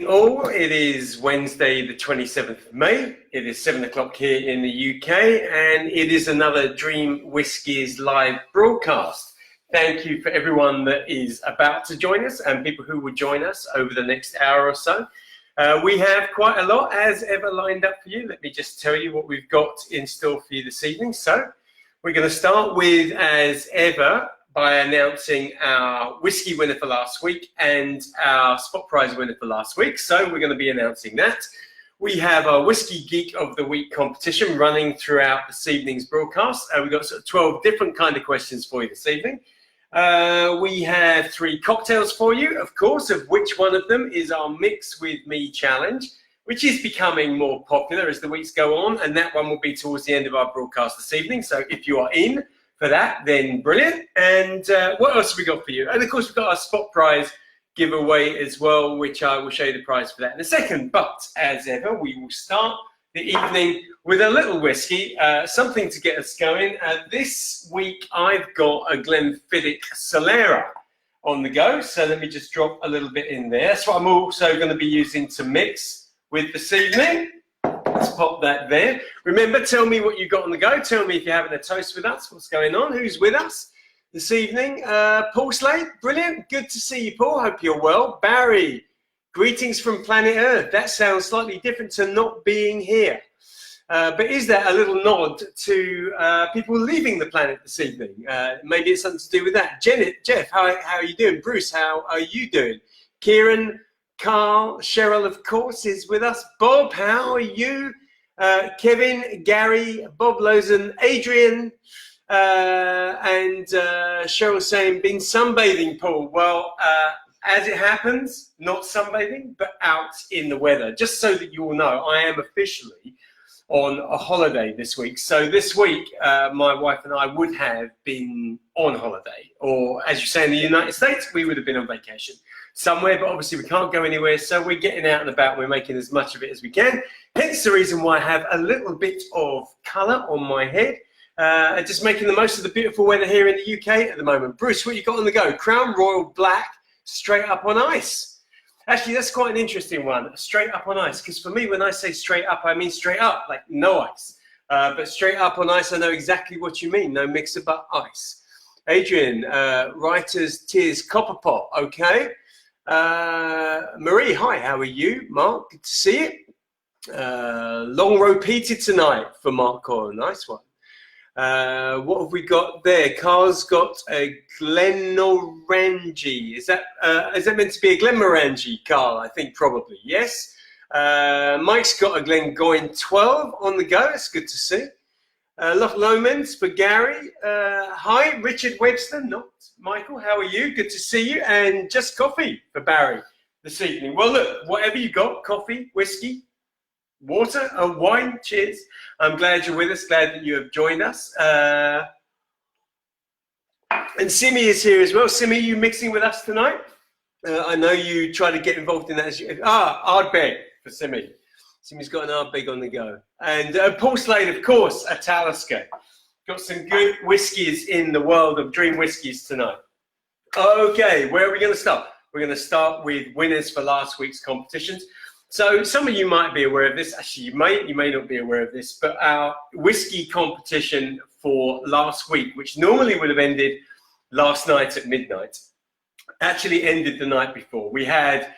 All, it is Wednesday the 27th of May. It is 7 o'clock here in the UK, and it is another Dream Whiskies live broadcast. Thank you for everyone that is about to join us and people who will join us over the next hour or so. We have quite a lot as ever lined up for you. Let me just tell you what we've got in store for you this evening. So we're going to start with, as ever, by announcing our whiskey winner for last week and our spot prize winner for last week. So we're going to be announcing that. We have our Whiskey Geek of the Week competition running throughout this evening's broadcast. We've got sort of 12 different kind of questions for you this evening. We have 3 cocktails for you, of course, of which one of them is our Mix With Me challenge, which is becoming more popular as the weeks go on, and that one will be towards the end of our broadcast this evening. So if you are in for that, then brilliant. And what else have we got for you? And of course, we've got our spot prize giveaway as well, which I will show you the prize for that in a second. But as ever, we will start the evening with a little whiskey, something to get us going. This week, I've got a Glenfiddich Solera on the go. So let me just drop a little bit in there. That's what I'm also going to be using to mix with this evening. Let's pop that there. Remember, tell me what you got on the go. Tell me if you're having a toast with us. What's going on? Who's with us this evening? Paul Slade, brilliant. Good to see you, Paul. Hope you're well. Barry, greetings from planet Earth. That sounds slightly different to not being here. But is that a little nod to people leaving the planet this evening? Maybe it's something to do with that. Jeff, how are you doing? Bruce, how are you doing? Kieran, Carl, Cheryl, of course, is with us. Bob, how are you? Kevin, Gary, Bob Lozen, Adrian, and Cheryl saying, been sunbathing, Paul. Well, as it happens, not sunbathing, but out in the weather. Just so that you all know, I am officially on a holiday this week. So this week, my wife and I would have been on holiday, or as you say in the United States, we would have been on vacation somewhere, but obviously we can't go anywhere, so we're getting out and about. We're making as much of it as we can. Hence the reason why I have a little bit of colour on my head, just making the most of the beautiful weather here in the UK at the moment. Bruce, what you got on the go? Crown Royal Black, straight up on ice. Actually, that's quite an interesting one, straight up on ice, because for me, when I say straight up, I mean straight up, like no ice. But straight up on ice, I know exactly what you mean, no mixer but ice. Adrian, Writer's Tears Copper Pot, okay. Marie, hi, how are you? Mark, good to see you. Long row peated tonight for Mark Coyle, nice one. What have we got there? Carl's got a Glenorangey. Is that meant to be a Glenmorangie, Carl? I think probably, yes. Mike's got a Glengoyne 12 on the go. It's good to see. Loch Lomans for Gary. Hi, Richard Webster, not Michael. How are you? Good to see you. And just coffee for Barry this evening. Well, look, whatever you got, coffee, whiskey, water, wine, cheers. I'm glad you're with us. Glad that you have joined us. And Simi is here as well. Simi, you mixing with us tonight? I know you try to get involved in that. Ardbeg for Simi. Simi's got an Ardbeg on the go. And Paul Slade, of course, a Talisker. Got some good whiskies in the world of Dream Whiskies tonight. Okay, where are we going to start? We're going to start with winners for last week's competitions. So some of you might be aware of this. Actually, you may not be aware of this, but our whiskey competition for last week, which normally would have ended last night at midnight, actually ended the night before. We had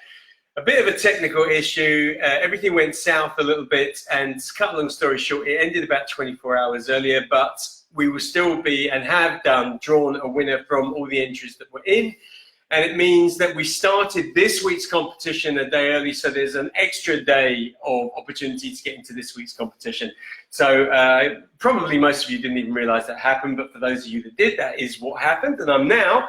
a bit of a technical issue. Everything went south a little bit, and to cut a long story short, it ended about 24 hours earlier, but we will still be, and have drawn a winner from all the entries that were in. And it means that we started this week's competition a day early, so there's an extra day of opportunity to get into this week's competition. So probably most of you didn't even realize that happened, but for those of you that did, that is what happened. And I'm now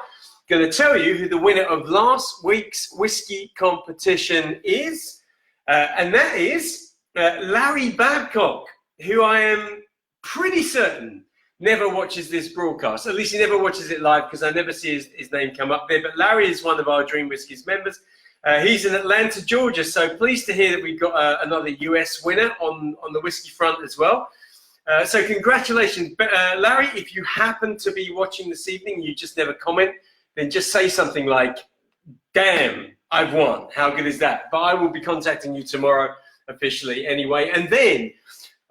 going to tell you who the winner of last week's whiskey competition is, and that is Larry Babcock, who I am pretty certain never watches this broadcast. At least he never watches it live, because I never see his name come up there. But Larry is one of our Dream Whiskies members. He's in Atlanta, Georgia, so pleased to hear that we've got another US winner on the whiskey front as well. So congratulations. Larry, if you happen to be watching this evening, you just never comment, then just say something like, damn, I've won. How good is that? But I will be contacting you tomorrow officially anyway. And then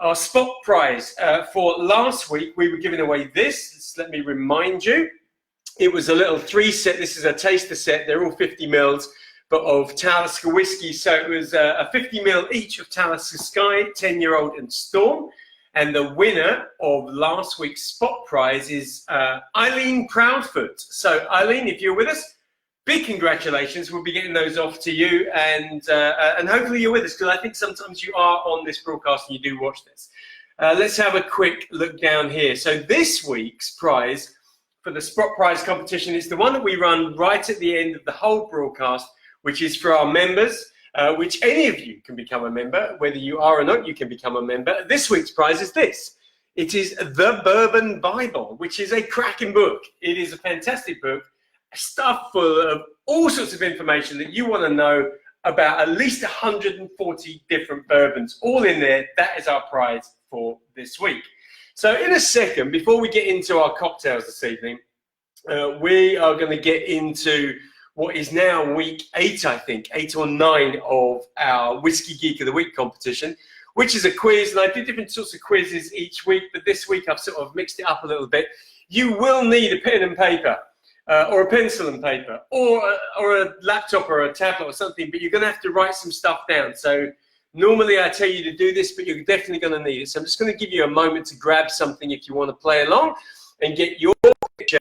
our spot prize for last week, we were giving away this. Just let me remind you. It was a little 3-set. This is a taster set. They're all 50 mils, but of Talisker whiskey. So it was a 50 mil each of Talisker Sky, 10-year-old and Storm. And the winner of last week's spot prize is Eileen Proudfoot. So Eileen, if you're with us, big congratulations. We'll be getting those off to you, and hopefully you're with us, because I think sometimes you are on this broadcast and you do watch this. Let's have a quick look down here. So this week's prize for the spot prize competition is the one that we run right at the end of the whole broadcast, which is for our members, which any of you can become a member. Whether you are or not, you can become a member. This week's prize is this. It is The Bourbon Bible, which is a cracking book. It is a fantastic book, stuff full of all sorts of information that you want to know about at least 140 different bourbons, all in there. That is our prize for this week. So in a second, before we get into our cocktails this evening, we are going to get into what is now week 8, I think, 8 or 9 of our Whiskey Geek of the Week competition, which is a quiz. And I do different sorts of quizzes each week, but this week I've sort of mixed it up a little bit. You will need a pen and paper, or a pencil and paper, or a laptop or a tablet or something, but you're going to have to write some stuff down. So normally I tell you to do this, but you're definitely going to need it. So I'm just going to give you a moment to grab something if you want to play along and get your picture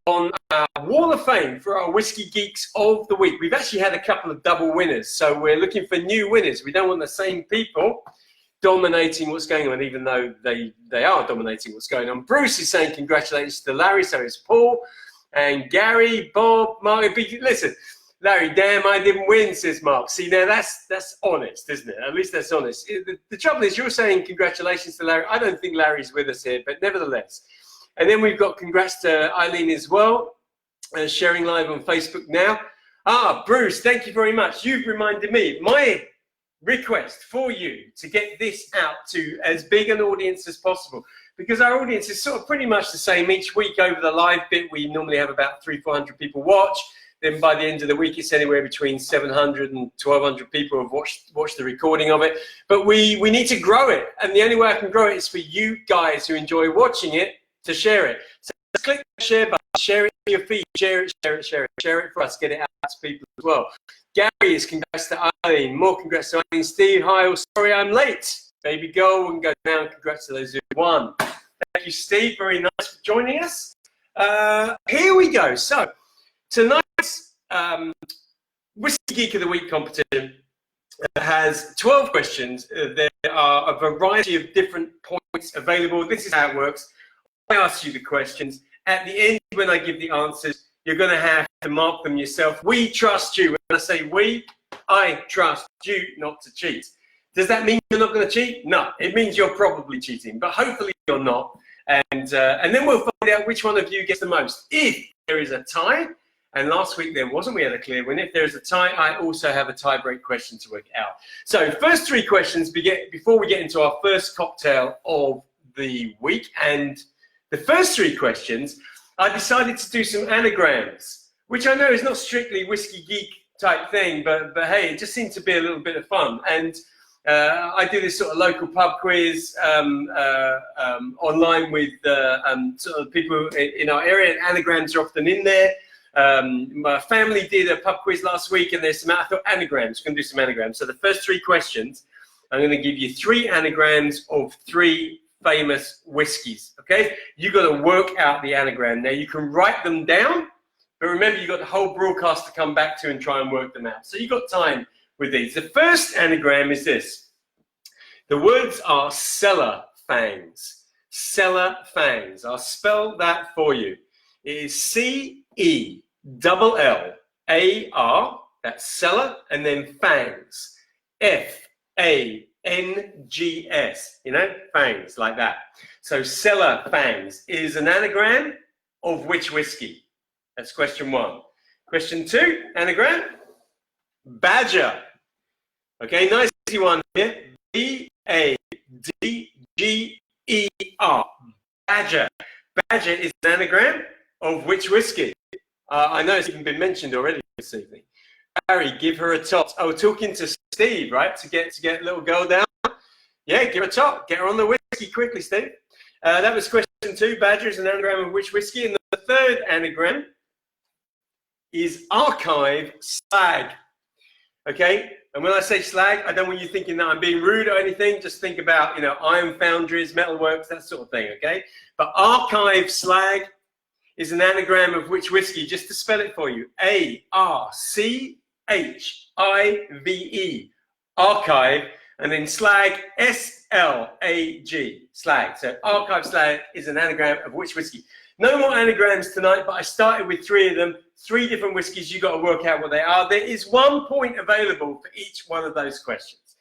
on our Wall of Fame for our Whiskey Geeks of the Week. We've actually had a couple of double winners, so we're looking for new winners. We don't want the same people dominating what's going on, even though they are dominating what's going on. Bruce is saying congratulations to Larry, so is Paul, and Gary, Bob, Mark. Listen, Larry, damn, I didn't win, says Mark. See, now that's honest, isn't it? At least that's honest. The trouble is, you're saying congratulations to Larry. I don't think Larry's with us here, but nevertheless. And then we've got congrats to Eileen as well, sharing live on Facebook now. Bruce, thank you very much. You've reminded me. My request for you to get this out to as big an audience as possible, because our audience is sort of pretty much the same each week. Over the live bit, we normally have about 300-400 people watch. Then by the end of the week, it's anywhere between 700 and 1,200 people have watched the recording of it. But we need to grow it, and the only way I can grow it is for you guys who enjoy watching it to share it. So just click the share button, share it to your feed, share it for us, get it out to people as well. Gary is congrats to Eileen, more congrats to Eileen. Steve, hi, oh, sorry I'm late. Baby girl, we can go down, congrats to those who won. Thank you, Steve, very nice for joining us. Here we go. So tonight's Whiskey Geek of the Week competition has 12 questions. There are a variety of different points available. This is how it works. I ask you the questions. At the end, when I give the answers, you're going to have to mark them yourself. We trust you. When I say we, I trust you not to cheat. Does that mean you're not going to cheat? No. It means you're probably cheating, but hopefully you're not. And then we'll find out which one of you gets the most. If there is a tie, and last week there wasn't, we had a clear win. If there's a tie, I also have a tie-break question to work out. So first 3 questions before we get into our first cocktail of the week. And the first 3 questions, I decided to do some anagrams, which I know is not strictly Whiskey Geek type thing, but hey, it just seemed to be a little bit of fun. And I do this sort of local pub quiz online with sort of people in our area. Anagrams are often in there. My family did a pub quiz last week, and there's some, I thought anagrams, we're going to do some anagrams. So the first 3 questions, I'm going to give you 3 anagrams of 3 famous whiskies, okay? You got to work out the anagram. Now, you can write them down, but remember, you've got the whole broadcast to come back to and try and work them out. So you've got time with these. The first anagram is this. The words are cellar fangs. Cellar fangs. I'll spell that for you. It is C-E-L-L-A-R, that's cellar, and then fangs. F-A-N-G-S, you know, fangs, like that. So cellar fangs is an anagram of which whiskey? That's question 1. Question 2, anagram, badger. Okay, nice easy one here. B-A-D-G-E-R, badger. Badger is an anagram of which whiskey? I know it's even been mentioned already this evening. Barry, give her a tot. Oh, talking to Steve, right? To get little girl down. Yeah, give her a tot. Get her on the whiskey quickly, Steve. That was question 2. Badger is an anagram of which whiskey? And the third anagram is archive slag. Okay? And when I say slag, I don't want you thinking that I'm being rude or anything. Just think about, you know, iron foundries, metalworks, that sort of thing, okay? But archive slag is an anagram of which whiskey? Just to spell it for you. A-R-C-H-I-V-E. Archive. And then slag, S-L-A-G. Slag. So archive slag is an anagram of which whiskey? No more anagrams tonight, but I started with 3 of them. 3 different whiskies. You've got to work out what they are. There is 1 point available for each one of those questions.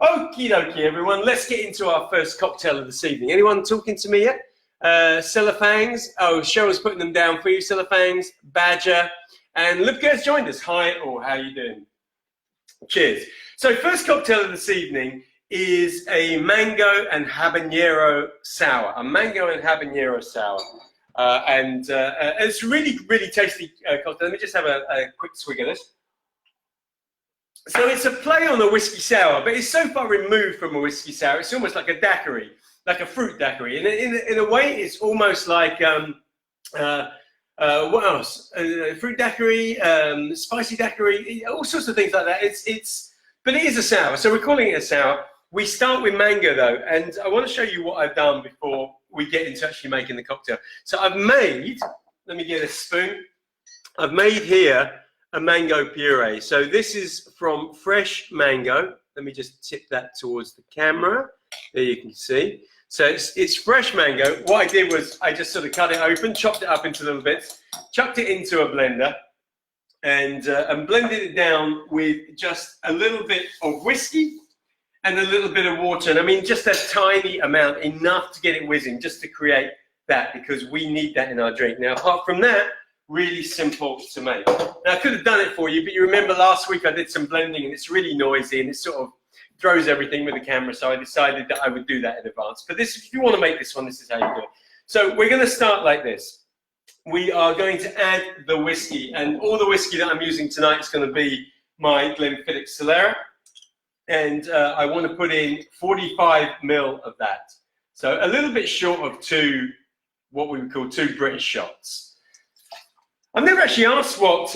Okie dokie, everyone. Let's get into our first cocktail of this evening. Anyone talking to me yet? Cellofangs. Oh, Cheryl's putting them down for you. Cellofangs, Badger, and Lubka's joined us. Hi, all. How you doing? Cheers. So first cocktail of this evening is a mango and habanero sour. A mango and habanero sour. It's really, really tasty cocktail. Let me just have a quick swig of this. So it's a play on a whiskey sour, but it's so far removed from a whiskey sour. It's almost like a daiquiri, like a fruit daiquiri. And in a way, it's almost like, what else? Fruit daiquiri, spicy daiquiri, all sorts of things like that. But it is a sour, so we're calling it a sour. We start with mango though, and I want to show you what I've done before we get into actually making the cocktail. So I've made, let me get a spoon. I've made here a mango puree. So this is from fresh mango. Let me just tip that towards the camera. There you can see. So it's fresh mango. What I did was I just sort of cut it open, chopped it up into little bits, chucked it into a blender, and blended it down with just a little bit of whiskey and a little bit of water. And I mean, just a tiny amount, enough to get it whizzing, just to create that, because we need that in our drink. Now, apart from that, really simple to make. Now, I could have done it for you, but you remember last week I did some blending and it's really noisy and it sort of throws everything with the camera, so I decided that I would do that in advance. But this, if you want to make this one, this is how you do it. So we're going to start like this. We are going to add the whiskey, and all the whiskey that I'm using tonight is going to be my Glenfiddich Solera. And I want to put in 45 ml of that. So a little bit short of what we would call 2 British shots. I've never actually asked what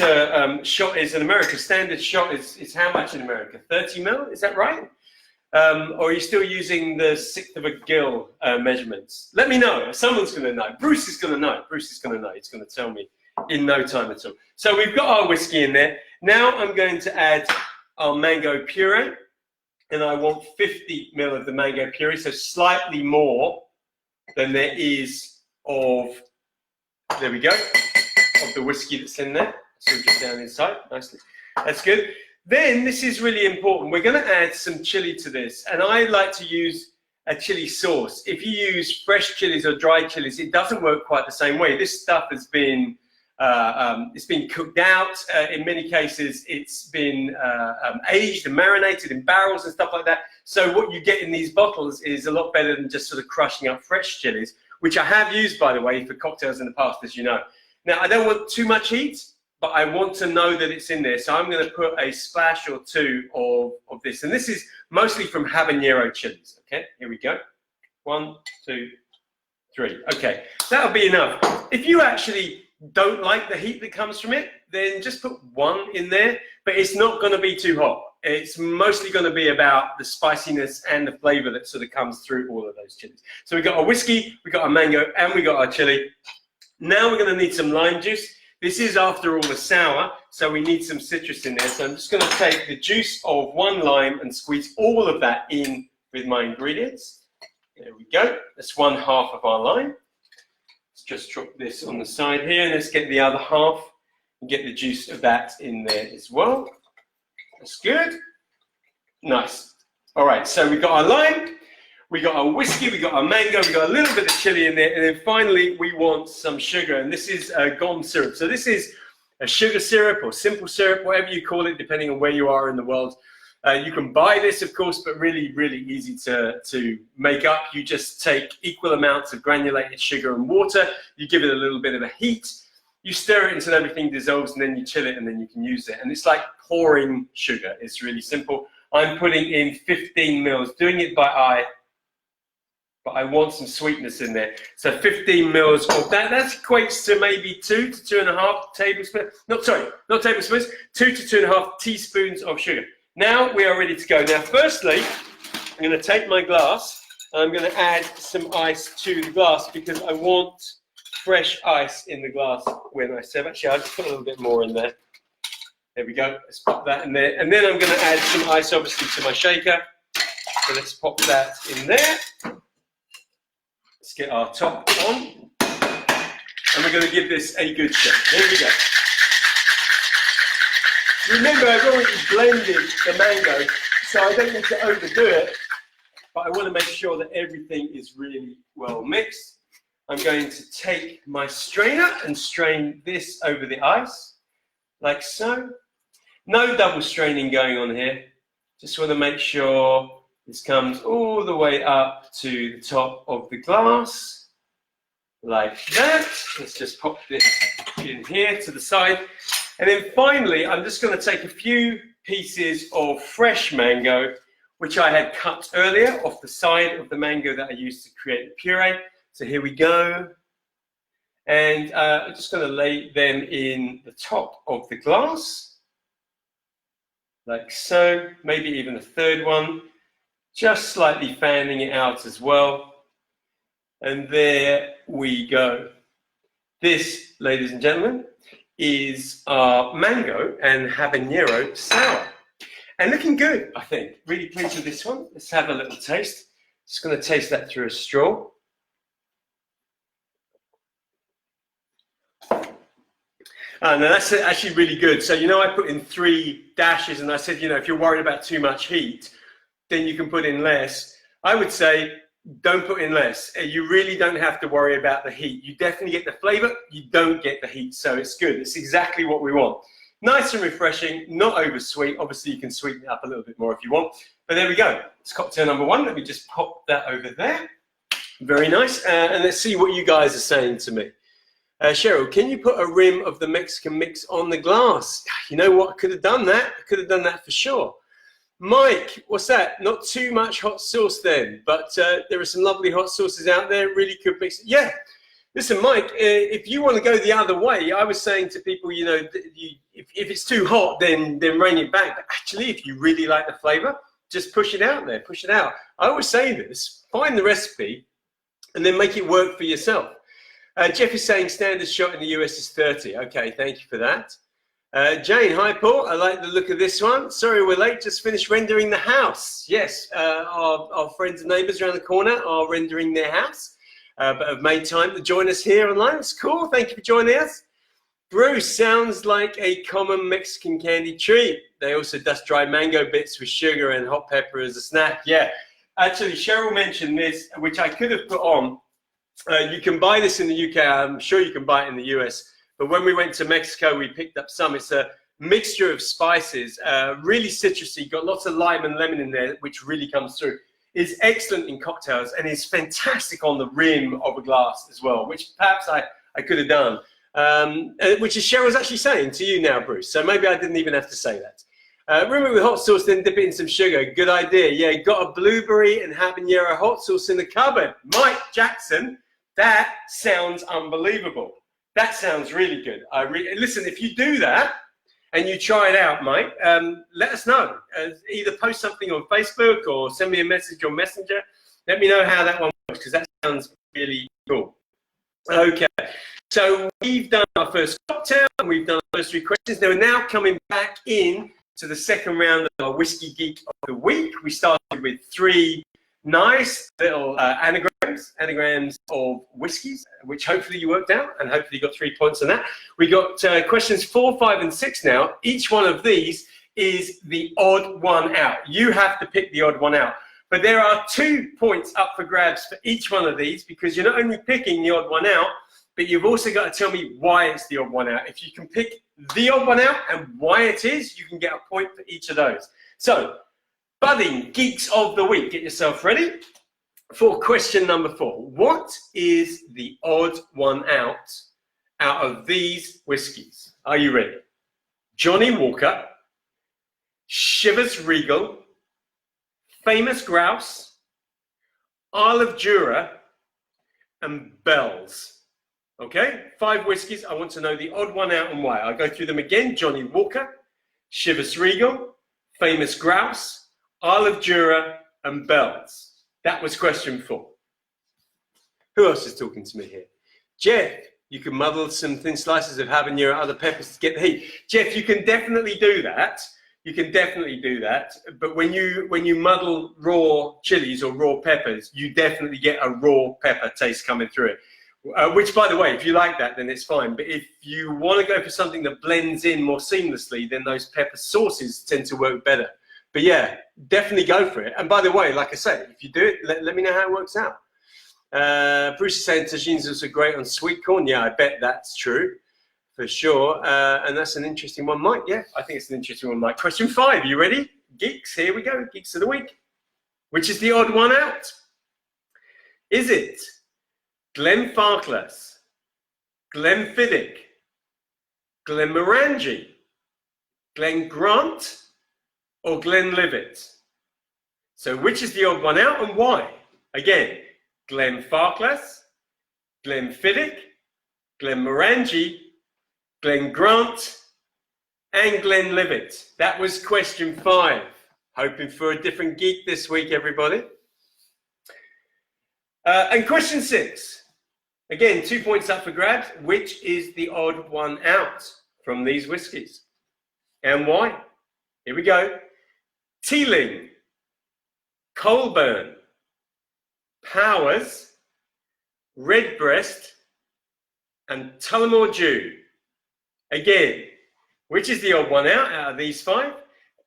shot is in America. Standard shot is how much in America? 30 ml, is that right? Or are you still using the 1/6 of a gill measurements? Let me know. Someone's going to know. Bruce is going to know. Bruce is going to know. He's going to tell me in no time at all. So we've got our whiskey in there. Now I'm going to add our mango puree. And I want 50 ml of the mango puree, so slightly more than there is of, there we go, of the whiskey that's in there. So just down inside, nicely. That's good. Then this is really important. We're going to add some chili to this, and I like to use a chili sauce. If you use fresh chilies or dried chilies, it doesn't work quite the same way. This stuff has been it's been cooked out. In many cases, it's been aged and marinated in barrels and stuff like that. So what you get in these bottles is a lot better than just sort of crushing up fresh chilies, which I have used, by the way, for cocktails in the past, as you know. Now, I don't want too much heat, but I want to know that it's in there. So I'm going to put a splash or 2 of this. And this is mostly from habanero chilies. Okay, here we go. 1, 2, 3. Okay, that'll be enough. If you actually don't like the heat that comes from it, then just put 1 in there, but it's not going to be too hot. It's mostly going to be about the spiciness and the flavor that sort of comes through all of those chilies. So we got our whiskey, we got our mango, and we got our chili. Now we're going to need some lime juice. This is, after all, a sour, so we need some citrus in there. So I'm just going to take the juice of 1 lime and squeeze all of that in with my ingredients. There we go. That's 1/2 of our lime. Just drop this on the side here, and let's get the other half and get the juice of that in there as well. That's good. Nice. All right, so we got our lime, we got our whiskey, we got our mango, we got a little bit of chili in there, and then finally we want some sugar, and this is gum syrup. So this is a sugar syrup or simple syrup, whatever you call it, depending on where you are in the world. You can buy this, of course, but really, really easy to make up. You just take equal amounts of granulated sugar and water. You give it a little bit of a heat. You stir it until everything dissolves, and then you chill it, and then you can use it. And it's like pouring sugar. It's really simple. I'm putting in 15 mils, doing it by eye, but I want some sweetness in there. So 15 mils of that. That equates to maybe 2 to 2.5 tablespoons. Not tablespoons. 2 to 2.5 teaspoons of sugar. Now we are ready to go. Now, firstly, I'm going to take my glass and I'm going to add some ice to the glass because I want fresh ice in the glass when I serve. Actually, I'll just put a little bit more in there. There we go. Let's pop that in there. And then I'm going to add some ice, obviously, to my shaker. So let's pop that in there. Let's get our top on. And we're going to give this a good shake. Here we go. Remember, I've already blended the mango, so I don't need to overdo it. But I want to make sure that everything is really well mixed. I'm going to take my strainer and strain this over the ice, like so. No double straining going on here. Just want to make sure this comes all the way up to the top of the glass, like that. Let's just pop this in here to the side. And then finally, I'm just going to take a few pieces of fresh mango, which I had cut earlier off the side of the mango that I used to create the puree. So here we go. And I'm just going to lay them in the top of the glass, like so. Maybe even a third one, just slightly fanning it out as well. And there we go. This, ladies and gentlemen, is our mango and habanero sour. And looking good, I think. Really pleased with this one. Let's have a little taste. Just going to taste that through a straw. No, that's actually really good. So, you know, I put in 3 dashes and I said, you know, if you're worried about too much heat, then you can put in less. I would say don't put in less. You really don't have to worry about the heat. You definitely get the flavor, you don't get the heat. So it's good. It's exactly what we want. Nice and refreshing, not over sweet. Obviously, you can sweeten it up a little bit more if you want. But there we go. It's cocktail number 1. Let me just pop that over there. Very nice. And let's see what you guys are saying to me. Cheryl, can you put a rim of the Mexican mix on the glass? You know what? I could have done that. I could have done that for sure. Mike, what's that? Not too much hot sauce then, but there are some lovely hot sauces out there. Really could mix. Yeah. Listen, Mike, if you want to go the other way, I was saying to people, you know, if it's too hot, then rein it back. But actually, if you really like the flavor, just push it out there. Push it out. I always say this. Find the recipe and then make it work for yourself. Jeff is saying standard shot in the US is 30. Okay, thank you for that. Jane, hi Paul, I like the look of this one. Sorry we're late, just finished rendering the house. Yes, our friends and neighbors around the corner are rendering their house, but have made time to join us here online. It's cool, thank you for joining us. Bruce, sounds like a common Mexican candy treat. They also dust dry mango bits with sugar and hot pepper as a snack. Yeah, actually Cheryl mentioned this, which I could have put on. You can buy this in the UK, I'm sure you can buy it in the US, but when we went to Mexico, we picked up some. It's a mixture of spices, really citrusy, got lots of lime and lemon in there, which really comes through. It's excellent in cocktails and is fantastic on the rim of a glass as well, which perhaps I could have done, which is Cheryl's actually saying to you now, Bruce, so maybe I didn't even have to say that. Rim it with hot sauce, then dip it in some sugar. Good idea. Yeah, got a blueberry and habanero hot sauce in the cupboard. Mike Jackson, that sounds unbelievable. That sounds really good. Listen, if you do that and you try it out, Mike, let us know. Either post something on Facebook or send me a message on Messenger. Let me know how that one works because that sounds really cool. Okay, so we've done our first cocktail and we've done our first 3 questions. Now we're now coming back in to the second round of our Whiskey Geek of the week. We started with 3 nice little anagrams of whiskies, which hopefully you worked out and hopefully you got 3 points on that. We got questions 4, 5, and 6 now. Each one of these is the odd one out. You have to pick the odd one out. But there are 2 points up for grabs for each one of these because you're not only picking the odd one out, but you've also got to tell me why it's the odd one out. If you can pick the odd one out and why it is, you can get a point for each of those. So, budding geeks of the week, get yourself ready for question number 4. What is the odd one out out of these whiskies? Are you ready? Johnny Walker, Chivas Regal, Famous Grouse, Isle of Jura, and Bell's. Okay, 5 whiskies. I want to know the odd one out and why. I'll go through them again. Johnny Walker, Chivas Regal, Famous Grouse, Isle of Jura, and Bell's. That was question 4. Who else is talking to me here? Jeff, you can muddle some thin slices of habanero, other peppers to get the heat. Jeff, you can definitely do that. You can definitely do that. But when you muddle raw chilies or raw peppers, you definitely get a raw pepper taste coming through it. Which, by the way, if you like that, then it's fine. But if you want to go for something that blends in more seamlessly, then those pepper sauces tend to work better. But yeah, definitely go for it. And by the way, like I say, if you do it, let me know how it works out. Bruce is saying tagine's also great on sweet corn. Yeah, I bet that's true, for sure. And that's an interesting one, Mike. Yeah, I think it's an interesting one, Mike. Question 5, you ready? Geeks, here we go. Geeks of the week. Which is the odd one out? Is it Glenfarclas, Glenfiddich, Glenmorangie, Glengrant, or Glenlivet? So which is the odd one out and why? Again, Glenfarclas, Glenfiddich, Glenmorangie, Glengrant, and Glenlivet. That was question 5. Hoping for a different geek this week, everybody. And question 6. Again, 2 points up for grabs. Which is the odd one out from these whiskies? And why? Here we go. Teeling, Colburn, Powers, Redbreast, and Tullamore Dew. Again, which is the odd one out of these 5?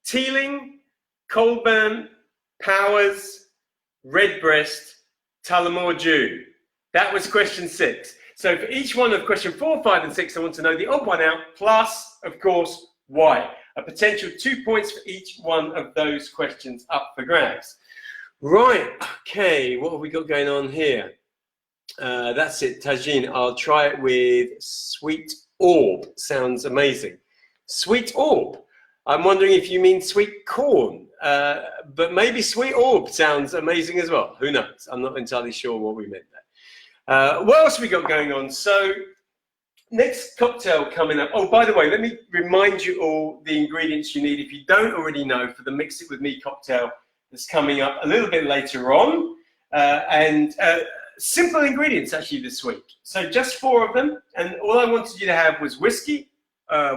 Teeling, Colburn, Powers, Redbreast, Tullamore Dew. That was question 6. So for each one of question 4, 5, and 6, I want to know the odd one out, plus, of course, why. A potential 2 points for each one of those questions up for grabs. Right, okay, what have we got going on here? That's it, tagine. I'll try it with sweet orb. Sounds amazing. Sweet orb. I'm wondering if you mean sweet corn, but maybe sweet orb sounds amazing as well. Who knows? I'm not entirely sure what we meant there. What else have we got going on? So, next cocktail coming up. Oh, by the way, let me remind you all the ingredients you need if you don't already know for the Mix It With Me cocktail that's coming up a little bit later on. Simple ingredients actually this week. So just 4 of them. And all I wanted you to have was whiskey,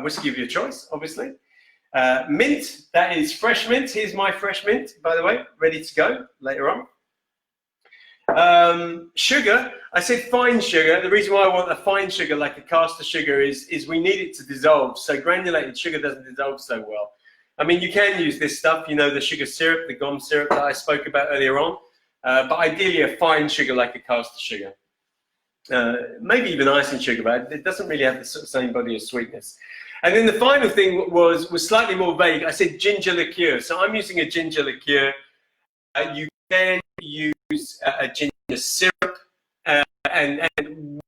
whiskey of your choice, obviously. Mint, that is fresh mint. Here's my fresh mint, by the way, ready to go later on. Sugar, I said fine sugar. The reason why I want a fine sugar like a caster sugar is we need it to dissolve. So granulated sugar doesn't dissolve so well. I mean, you can use this stuff, you know, the sugar syrup, the gum syrup that I spoke about earlier on. But ideally a fine sugar like a caster sugar. Maybe even icing sugar, but it doesn't really have the sort of same body of sweetness. And then the final thing was slightly more vague. I said ginger liqueur. So I'm using a ginger liqueur. You can use a ginger syrup. And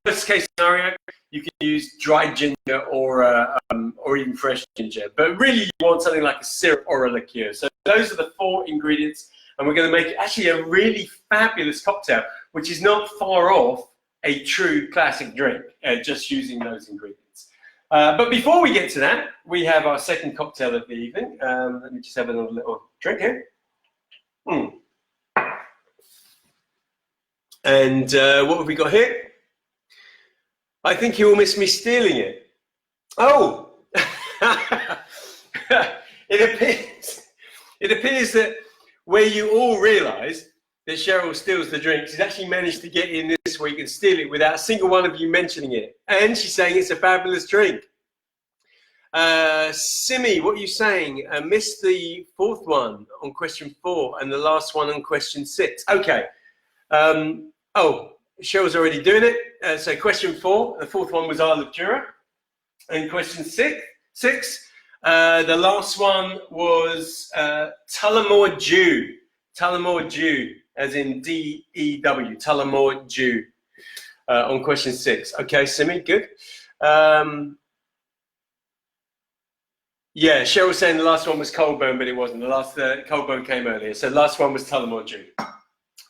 worst case scenario, you can use dried ginger or even fresh ginger. But really, you want something like a syrup or a liqueur. So those are the 4 ingredients. And we're going to make actually a really fabulous cocktail, which is not far off a true classic drink, just using those ingredients. But before we get to that, we have our second cocktail of the evening. Let me just have another little drink here. And what have we got here? I think you will miss me stealing it. Oh! It appears that where you all realise that Cheryl steals the drinks, she's actually managed to get in this week and steal it without a single one of you mentioning it. And she's saying it's a fabulous drink. Simi, what are you saying? Missed the 4th one on question 4 and the last one on question 6. Okay. Oh, Cheryl's already doing it. So question 4, the 4th one was Isle of Jura. And question 6, the last one was Tullamore Dew. Tullamore Dew, as in D-E-W. Tullamore Dew on question 6. Okay, Simi, good. Yeah, Cheryl's saying the last one was Colburn, but it wasn't. The last Colburn came earlier. So the last one was Tullamore Dew.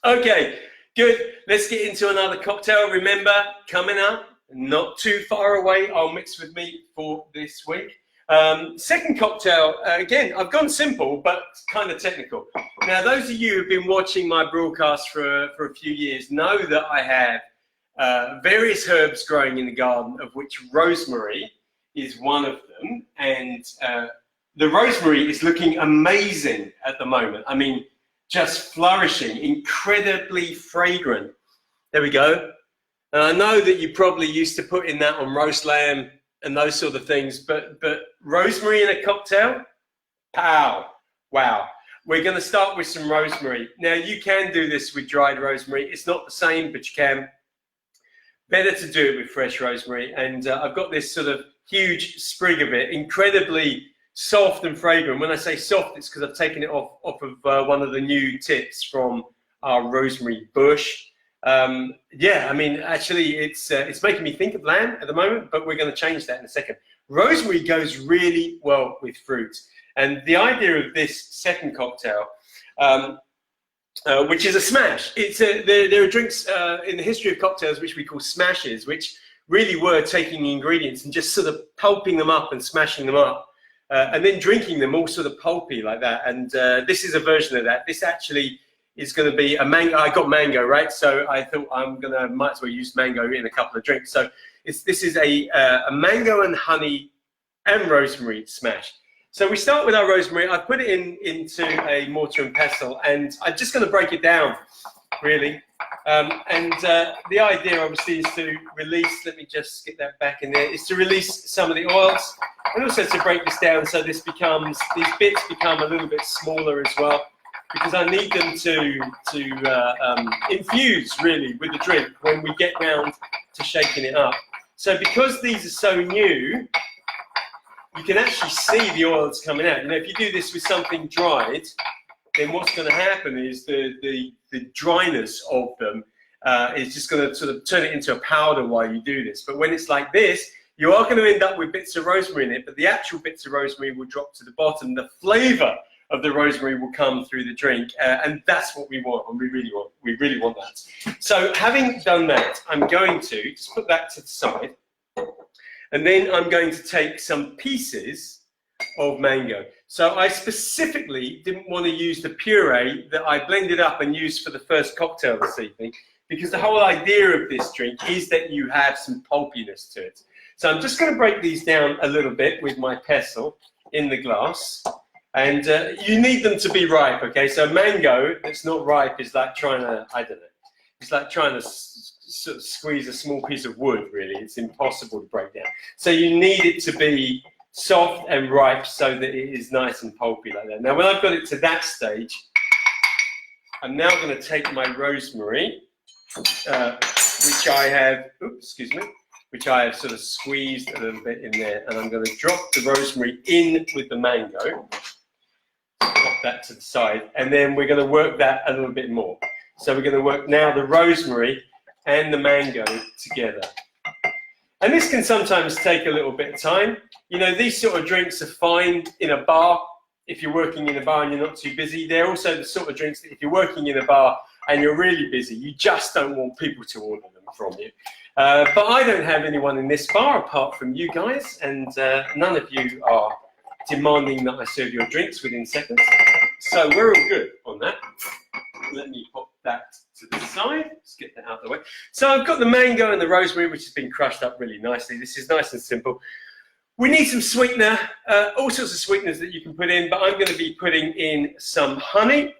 Okay, good. Let's get into another cocktail. Remember, coming up, not too far away, I'll mix with me for this week. Second cocktail, again, I've gone simple, but kind of technical. Now, those of you who've been watching my broadcast for a few years know that I have various herbs growing in the garden, of which rosemary is one of them. And the rosemary is looking amazing at the moment. I mean, just flourishing, incredibly fragrant. There we go. And I know that you probably used to put in that on roast lamb and those sort of things, but rosemary in a cocktail, pow, wow. We're going to start with some rosemary. Now, you can do this with dried rosemary. It's not the same, but you can. Better to do it with fresh rosemary. And I've got this sort of huge sprig of it, incredibly soft and fragrant. When I say soft, it's because I've taken it off of one of the new tips from our rosemary bush. Yeah, I mean, actually, it's making me think of lamb at the moment, but we're going to change that in a second. Rosemary goes really well with fruit. And the idea of this second cocktail, which is a smash, there are drinks in the history of cocktails which we call smashes, which really were taking the ingredients and just sort of pulping them up and smashing them up, and then drinking them all sort of pulpy like that. And this is a version of that. This actually is going to be a mango. I got mango, right? So I thought might as well use mango in a couple of drinks. So this is a mango and honey and rosemary smash. So we start with our rosemary. I put it into a mortar and pestle, and I'm just going to break it down, really. The idea, obviously, is to release, let me just get that back in there, is to release some of the oils, and also to break this down so these bits become a little bit smaller as well, because I need them to infuse, really, with the drink when we get round to shaking it up. So because these are so new, you can actually see the oils coming out. You know, if you do this with something dried, then what's going to happen is the dryness of them is just going to sort of turn it into a powder while you do this. But when it's like this, you are going to end up with bits of rosemary in it, but the actual bits of rosemary will drop to the bottom. The flavor of the rosemary will come through the drink, and that's what we want, and we really want that. So having done that, I'm going to just put that to the side. And then I'm going to take some pieces of mango. So I specifically didn't want to use the puree that I blended up and used for the first cocktail this evening, because the whole idea of this drink is that you have some pulpiness to it. So I'm just going to break these down a little bit with my pestle in the glass. And you need them to be ripe, okay? So mango that's not ripe is like trying to, I don't know, it's like trying to sort of squeeze a small piece of wood, really. It's impossible to break down. So you need it to be soft and ripe so that it is nice and pulpy like that. Now, when I've got it to that stage, I'm now going to take my rosemary, which I have, which I have sort of squeezed a little bit in there, and I'm going to drop the rosemary in with the mango, pop that to the side, and then we're going to work that a little bit more. So we're going to work now the rosemary and the mango together. And this can sometimes take a little bit of time. You know, these sort of drinks are fine in a bar if you're working in a bar and you're not too busy. They're also the sort of drinks that if you're working in a bar and you're really busy, you just don't want people to order them from you. But I don't have anyone in this bar apart from you guys, and none of you are demanding that I serve your drinks within seconds. So we're all good on that. Let me pop that to the side. Let's get that out of the way. So I've got the mango and the rosemary, which has been crushed up really nicely. This is nice and simple. We need some sweetener, all sorts of sweeteners that you can put in, but I'm going to be putting in some honey.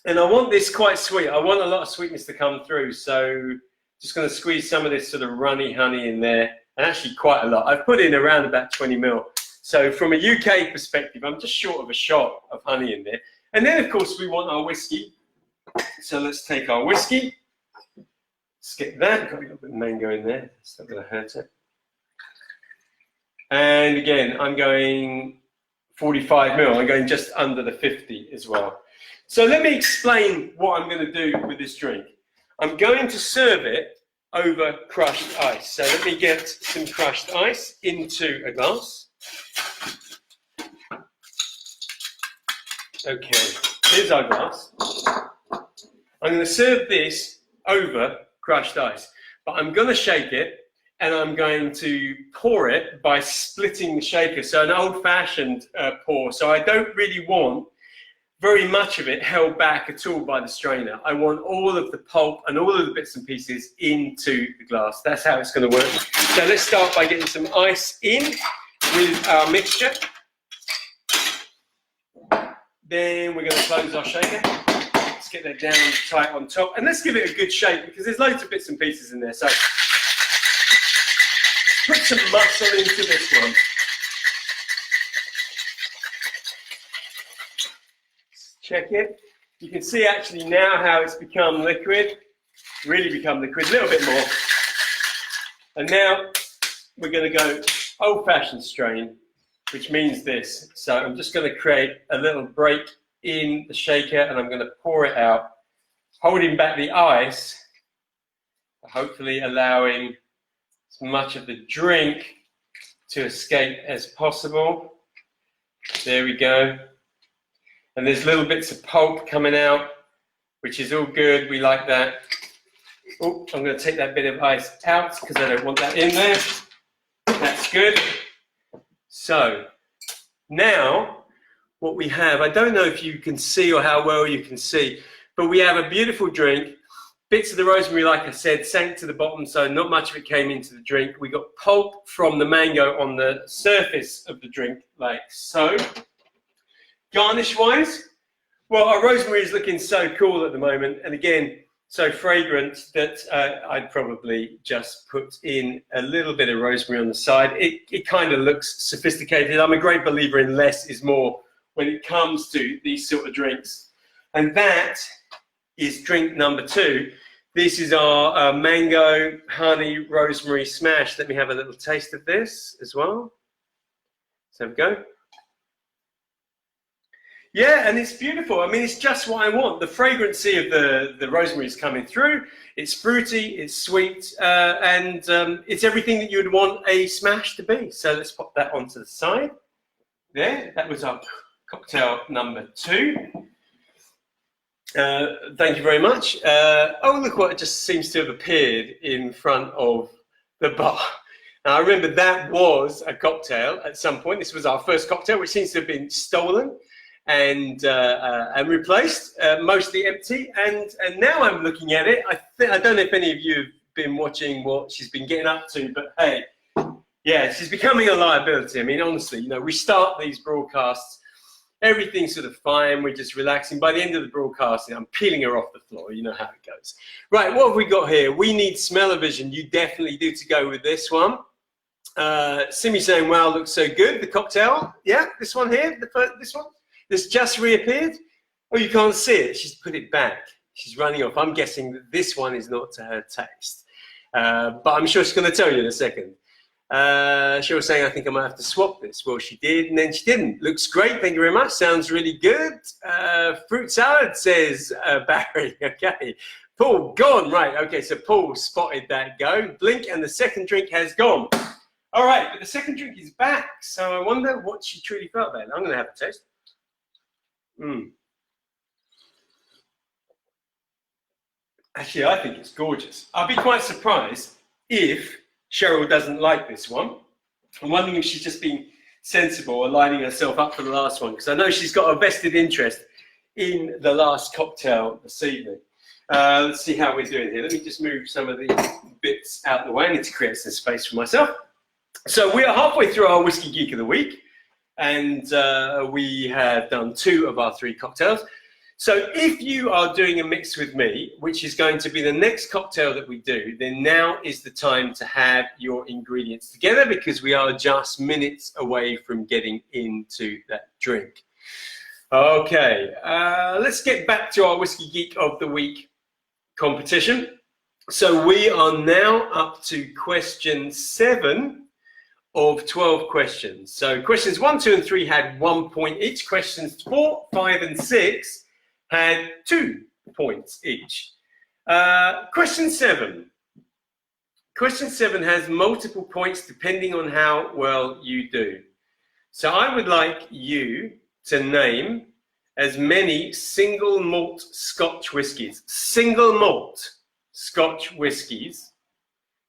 And I want this quite sweet. I want a lot of sweetness to come through. So just going to squeeze some of this sort of runny honey in there, and actually quite a lot. I've put in around about 20 ml. So from a UK perspective, I'm just short of a shot of honey in there. And then, of course, we want our whiskey. So let's take our whiskey. Let's get that. Got a little bit of mango in there. It's not going to hurt it. And again, I'm going 45 ml. I'm going just under the 50 as well. So let me explain what I'm going to do with this drink. I'm going to serve it over crushed ice. So let me get some crushed ice into a glass. Okay, here's our glass. I'm going to serve this over crushed ice, but I'm going to shake it and I'm going to pour it by splitting the shaker. So an old-fashioned pour. So I don't really want very much of it held back at all by the strainer. I want all of the pulp and all of the bits and pieces into the glass. That's how it's going to work. So let's start by getting some ice in with our mixture. Then we're going to close our shaker. Let's get that down tight on top. And let's give it a good shake because there's loads of bits and pieces in there. So put some muscle into this one. Check it. You can see actually now how it's become liquid. Really become liquid, a little bit more. And now we're going to go old-fashioned strain, which means this. So I'm just going to create a little break in the shaker and I'm going to pour it out, holding back the ice, hopefully allowing as much of the drink to escape as possible. There we go. And there's little bits of pulp coming out, which is all good. We like that. Oh, I'm going to take that bit of ice out because I don't want that in there. That's good. So now what we have, I don't know if you can see or how well you can see, but we have a beautiful drink. Bits of the rosemary, like I said, sank to the bottom, so not much of it came into the drink. We got pulp from the mango on the surface of the drink, like so. Garnish-wise, well, our rosemary is looking so cool at the moment, and again, so fragrant that I'd probably just put in a little bit of rosemary on the side. It kind of looks sophisticated. I'm a great believer in less is more when it comes to these sort of drinks. And that is drink number 2. This is our mango honey rosemary smash. Let me have a little taste of this as well. So there we go. Yeah, and it's beautiful. I mean, it's just what I want. The fragrancy of the rosemary is coming through. It's fruity, it's sweet, and it's everything that you would want a smash to be. So let's pop that onto the side. There, that was our cocktail number 2. Thank you very much. Oh, look what just seems to have appeared in front of the bar. Now, I remember that was a cocktail at some point. This was our first cocktail, which seems to have been stolen and replaced, mostly empty. And now I'm looking at it. I don't know if any of you have been watching what she's been getting up to, but hey, yeah, she's becoming a liability. I mean, honestly, you know, we start these broadcasts, everything's sort of fine, we're just relaxing. By the end of the broadcast, I'm peeling her off the floor. You know how it goes. Right, what have we got here? We need smell-o-vision. You definitely do to go with this one. Simi saying, wow, looks so good. The cocktail, yeah, this one here, this one. This just reappeared. Oh, you can't see it. She's put it back. She's running off. I'm guessing that this one is not to her taste. But I'm sure she's going to tell you in a second. She was saying, I think I might have to swap this. Well, she did, and then she didn't. Looks great. Thank you very much. Sounds really good. Fruit salad, says Barry. Okay. Paul, gone. Right. Okay, so Paul spotted that go. Blink, and the second drink has gone. All right, but the second drink is back. So I wonder what she truly felt about it. I'm going to have a taste. Actually, I think it's gorgeous. I'll be quite surprised if Cheryl doesn't like this one. I'm wondering if she's just being sensible or lining herself up for the last one, because I know she's got a vested interest in the last cocktail this evening. Let's see how we're doing here. Let me just move some of these bits out of the way. I need to create some space for myself. So we are halfway through our Whiskey Geek of the Week, and we have done 2 of our 3 cocktails. So if you are doing a mix with me, which is going to be the next cocktail that we do, then now is the time to have your ingredients together, because we are just minutes away from getting into that drink. Okay, let's get back to our Whiskey Geek of the Week competition. So we are now up to question 7 of 12 questions. So questions 1, 2, and 3 had 1 point each. Questions 4, 5, and 6 had 2 points each. Question 7. Question 7 has multiple points depending on how well you do. So I would like you to name as many single malt Scotch whiskies, single malt Scotch whiskies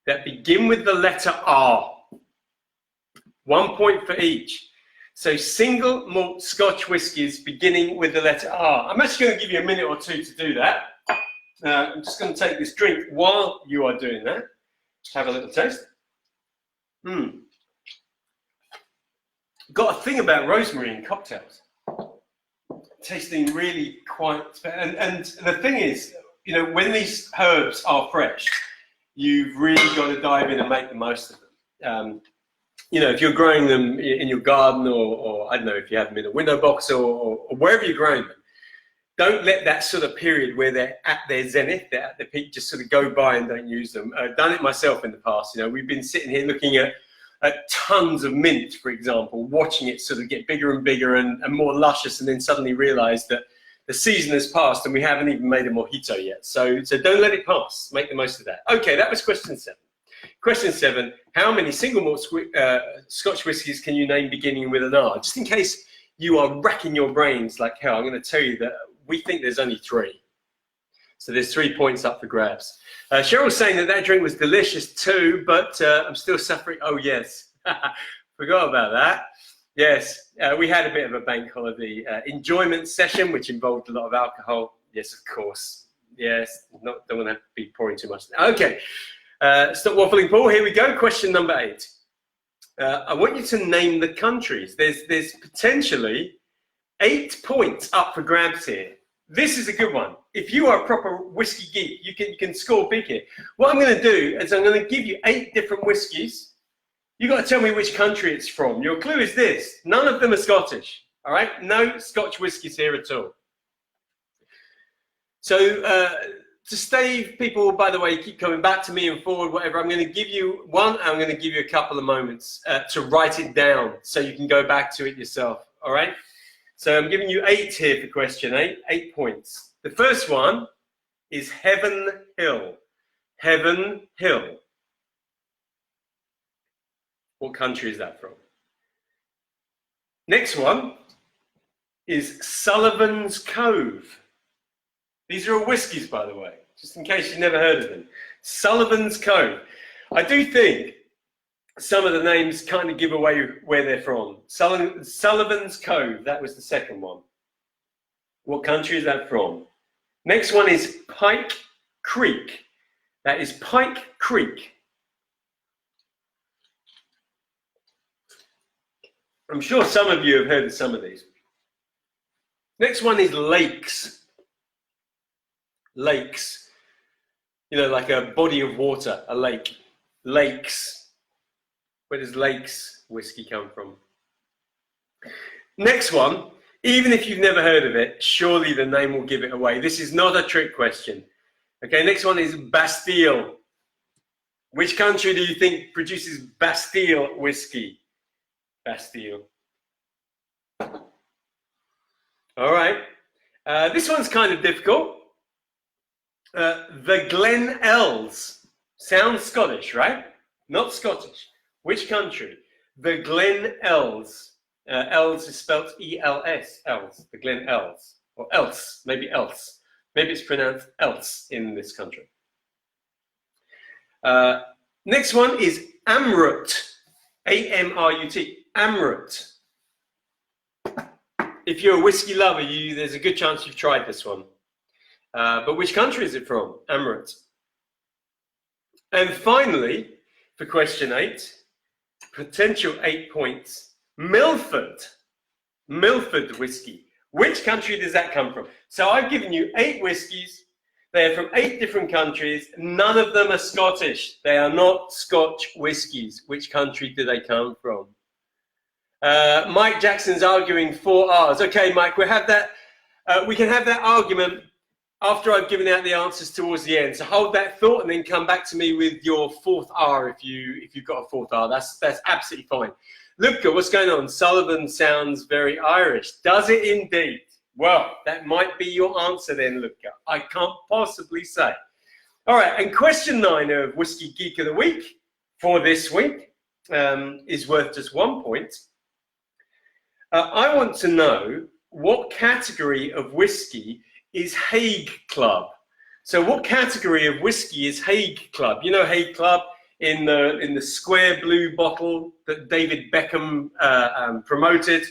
that begin with the letter R. 1 point for each. So single malt Scotch whiskies beginning with the letter R. I'm actually going to give you a minute or two to do that. I'm just going to take this drink while you are doing that. Have a little taste. Got a thing about rosemary in cocktails. Tasting really quite, and the thing is, you know, when these herbs are fresh, you've really got to dive in and make the most of them. You know, if you're growing them in your garden, or I don't know, if you have them in a window box or wherever you're growing them, don't let that sort of period where they're at their zenith, they're at their peak, just sort of go by and don't use them. I've done it myself in the past. You know, we've been sitting here looking at tons of mint, for example, watching it sort of get bigger and bigger and more luscious, and then suddenly realize that the season has passed and we haven't even made a mojito yet. So don't let it pass. Make the most of that. Okay, that was question 7. Question 7, how many single malt Scotch whiskies can you name beginning with an R? Just in case you are racking your brains like hell, I'm going to tell you that we think there's only 3. So there's 3 points up for grabs. Cheryl's saying that drink was delicious too, but I'm still suffering. Oh, yes. Forgot about that. Yes, we had a bit of a bank holiday enjoyment session, which involved a lot of alcohol. Yes, of course. Yes, don't want to be pouring too much. Okay, stop waffling, Paul. Here we go. Question number 8. I want you to name the countries. There's potentially 8 points up for grabs here. This is a good one. If you are a proper whiskey geek, you can score big here. What I'm going to do is I'm going to give you 8 different whiskies. You've got to tell me which country it's from. Your clue is this. None of them are Scottish. All right? No Scotch whiskies here at all. So to stave people, by the way, keep coming back to me and forward, whatever, I'm going to give you one. I'm going to give you a couple of moments to write it down so you can go back to it yourself. All right? So I'm giving you 8 here for question 8, 8 points. The first one is Heaven Hill. Heaven Hill. What country is that from? Next one is Sullivan's Cove. These are all whiskies, by the way, just in case you've never heard of them. Sullivan's Cove. I do think some of the names kind of give away where they're from. Sullivan's Cove, that was the second one. What country is that from? Next one is Pike Creek. That is Pike Creek. I'm sure some of you have heard of some of these. Next one is Lakes. Lakes. You know, like a body of water, a lake. Lakes. Where does Lakes whiskey come from? Next one, even if you've never heard of it, surely the name will give it away. This is not a trick question. Okay, next one is Bastille. Which country do you think produces Bastille whiskey? Bastille. All right. This one's kind of difficult. The Glenells. Sounds Scottish, right? Not Scottish. Which country? The Glenells. Els is spelled E-L-S. Els. The Glenells. Or else. Maybe else. Maybe it's pronounced else in this country. Next one is Amrut. A-M-R-U-T. Amrut. If you're a whiskey lover, there's a good chance you've tried this one. But which country is it from? Amrut. And finally, for question 8, potential 8 points, Milford. Milford whiskey. Which country does that come from? So I've given you 8 whiskies. They're from 8 different countries. None of them are Scottish. They are not Scotch whiskies. Which country do they come from? Mike Jackson's arguing 4 R's. Okay, Mike, we'll have that. We can have that argument after I've given out the answers towards the end. So hold that thought and then come back to me with your 4th R if you've got a 4th R. That's absolutely fine. Luca, what's going on? Sullivan sounds very Irish. Does it indeed? Well, that might be your answer then, Luca. I can't possibly say. All right, and question 9 of Whiskey Geek of the Week for this week is worth just 1 point. I want to know what category of whiskey is Hague Club. So what category of whiskey is Hague Club? You know Hague Club in the square blue bottle that David Beckham promoted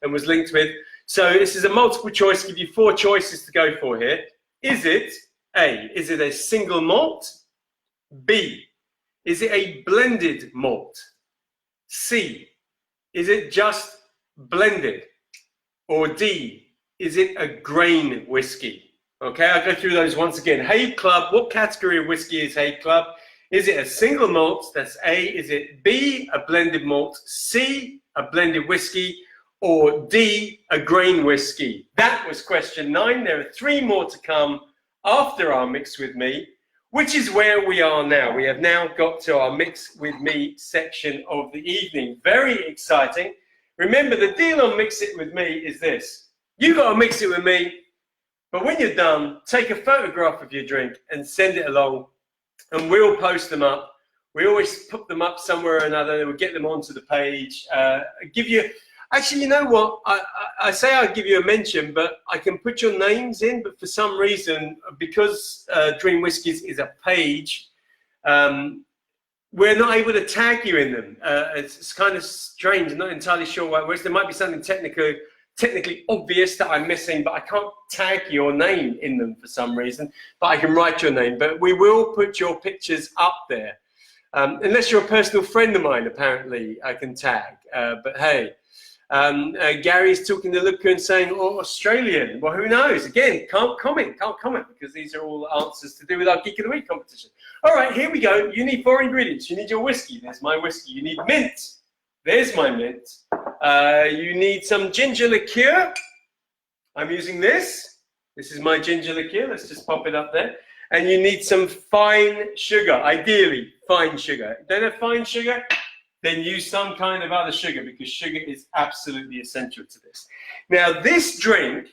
and was linked with. So this is a multiple choice, give you 4 choices to go for here. Is it A, is it a single malt? B, is it a blended malt? C, is it just blended? Or D, is it a grain whiskey? Okay, I'll go through those once again. Hague Club, what category of whiskey is Hague Club? Is it a single malt? That's A. Is it B, a blended malt? C, a blended whiskey? Or D, a grain whiskey? That was question 9. There are 3 more to come after our Mix With Me, which is where we are now. We have now got to our Mix With Me section of the evening. Very exciting. Remember, the deal on Mix It With Me is this. You got to mix it with me, but when you're done, take a photograph of your drink and send it along, and we'll post them up. We always put them up somewhere or another, and we'll get them onto the page. Give you, actually, you know what? I say I'll give you a mention, but I can put your names in, but for some reason, because Dream Whiskies is a page, we're not able to tag you in them. It's kind of strange. I'm not entirely sure why. Whereas there might be something technically obvious that I'm missing, but I can't tag your name in them for some reason. But I can write your name. But we will put your pictures up there. Unless you're a personal friend of mine, apparently, I can tag. But hey, Gary's talking to Luca and saying, oh, Australian. Well, who knows? Again, can't comment because these are all answers to do with our Geek of the Week competition. All right, here we go. You need 4 ingredients. You need your whiskey. There's my whiskey. You need mint. There's my mint. You need some ginger liqueur. I'm using this. This is my ginger liqueur. Let's just pop it up there. And you need some fine sugar, ideally fine sugar. Don't have fine sugar? Then use some kind of other sugar because sugar is absolutely essential to this. Now, this drink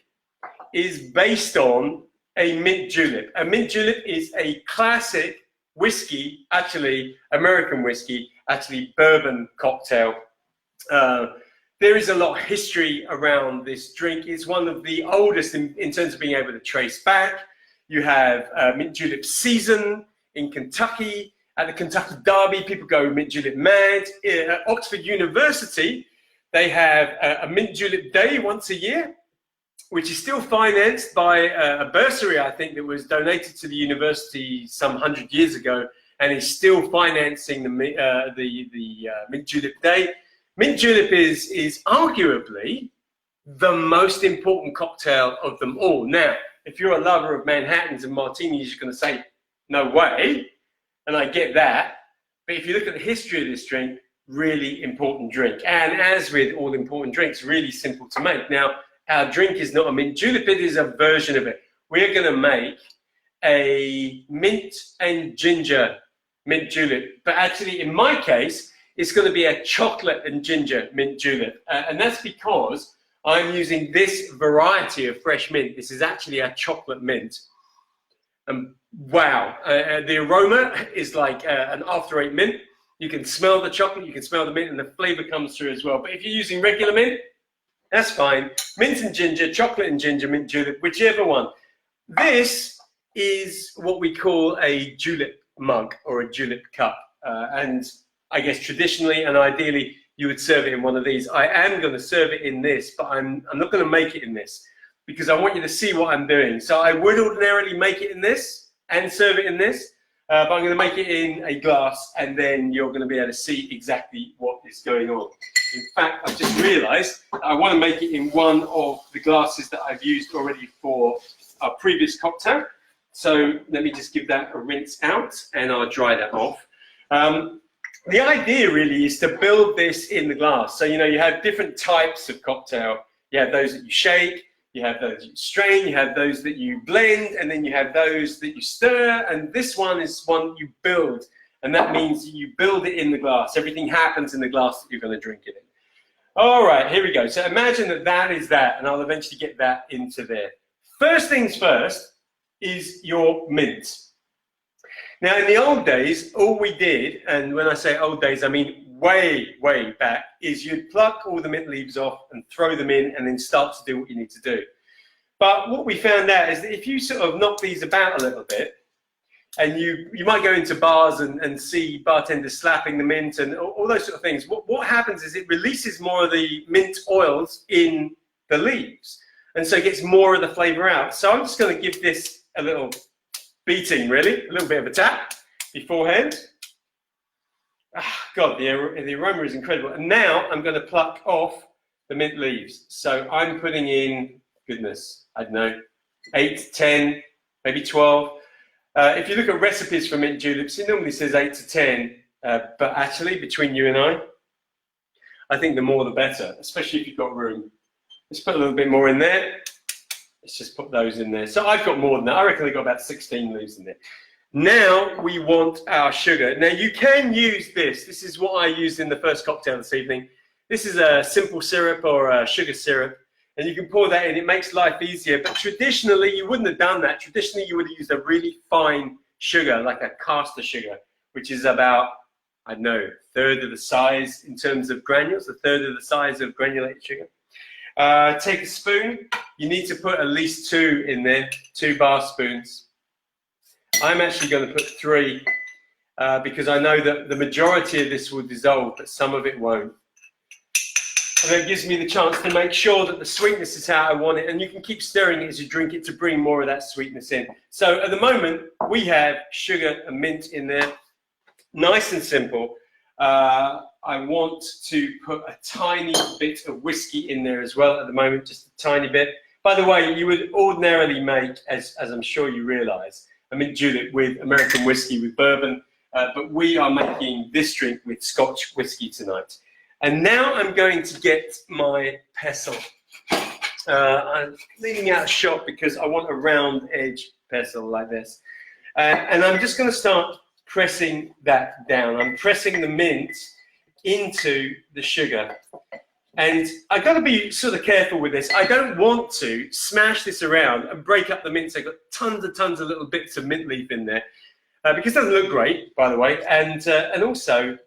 is based on a mint julep. A mint julep is a classic whiskey, actually American whiskey, actually bourbon cocktail. There is a lot of history around this drink. It's one of the oldest in terms of being able to trace back. You have mint julep season in Kentucky. At the Kentucky Derby, people go mint julep mad. At Oxford University, they have a mint julep day once a year, which is still financed by a bursary, I think, that was donated to the university some 100 years ago, and is still financing the mint julep day. Mint julep is arguably the most important cocktail of them all. Now, if you're a lover of Manhattans and martinis, you're going to say, no way, and I get that. But if you look at the history of this drink, really important drink. And as with all important drinks, really simple to make. Now, our drink is not a mint julep, it is a version of it. We're going to make a mint and ginger mint julep. But actually, in my case, it's going to be a chocolate and ginger mint julep. And that's because I'm using this variety of fresh mint. This is actually a chocolate mint. And wow, the aroma is like an after 8 mint. You can smell the chocolate, you can smell the mint, and the flavor comes through as well. But if you're using regular mint, that's fine. Mint and ginger, chocolate and ginger, mint julep, whichever one. This is what we call a julep mug or a julep cup. And I guess traditionally and ideally, you would serve it in one of these. I am going to serve it in this, but I'm not going to make it in this because I want you to see what I'm doing. So I would ordinarily make it in this and serve it in this. But I'm going to make it in a glass, and then you're going to be able to see exactly what is going on. In fact, I've just realized I want to make it in one of the glasses that I've used already for our previous cocktail. So let me just give that a rinse out, and I'll dry that off. The idea really is to build this in the glass. So, you know, you have different types of cocktail. You have those that you shake, you have those that you strain, you have those that you blend, and then you have those that you stir. And this one is one you build. And that means you build it in the glass. Everything happens in the glass that you're going to drink it in. All right, here we go. So imagine that that is that, and I'll eventually get that into there. First things first is your mint. Now, in the old days, all we did, and when I say old days, I mean way, way back, is you'd pluck all the mint leaves off and throw them in and then start to do what you need to do. But what we found out is that if you sort of knock these about a little bit, and you might go into bars and see bartenders slapping the mint and all those sort of things, what happens is it releases more of the mint oils in the leaves. And so it gets more of the flavor out. So I'm just going to give this a little beating, really, a little bit of a tap beforehand. God, the aroma is incredible. And now I'm going to pluck off the mint leaves. So I'm putting in, goodness, I don't know, 8, 10, maybe 12. If you look at recipes for mint juleps, it normally says 8 to 10. But actually, between you and I think the more the better, especially if you've got room. Let's put a little bit more in there. Let's just put those in there. So I've got more than that. I reckon I got about 16 leaves in there. Now we want our sugar. Now you can use this. This is what I used in the first cocktail this evening. This is a simple syrup or a sugar syrup. And you can pour that in. It makes life easier. But traditionally, you wouldn't have done that. Traditionally, you would have used a really fine sugar, like a caster sugar, which is about, I don't know, a third of the size in terms of granules, a third of the size of granulated sugar. Take a spoon. You need to put at least 2 in there, 2 bar spoons. I'm actually going to put 3 because I know that the majority of this will dissolve, but some of it won't. And that gives me the chance to make sure that the sweetness is how I want it, and you can keep stirring it as you drink it to bring more of that sweetness in. So at the moment, we have sugar and mint in there, nice and simple. I want to put a tiny bit of whiskey in there as well at the moment, just a tiny bit. By the way, you would ordinarily make, as I'm sure you realise, a mint julep with American whiskey, with bourbon, but we are making this drink with Scotch whiskey tonight. And now I'm going to get my pestle. I'm leaving out a shot because I want a round edge pestle like this. And I'm just going to start pressing that down. I'm pressing the mint into the sugar. And I've got to be sort of careful with this. I don't want to smash this around and break up the mint. So I've got tons of little bits of mint leaf in there because it doesn't look great, by the way. And also,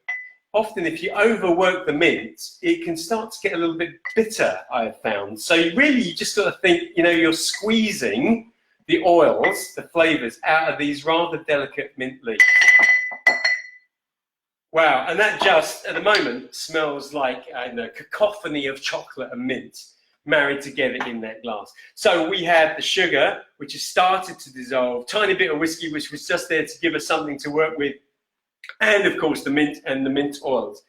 often if you overwork the mint, it can start to get a little bit bitter, I have found. So you just got to think, you know, you're squeezing the oils, the flavors out of these rather delicate mint leaves. Wow, and that just, at the moment, smells like a cacophony of chocolate and mint married together in that glass. So we have the sugar, which has started to dissolve, tiny bit of whiskey, which was just there to give us something to work with, and of course the mint and the mint oils.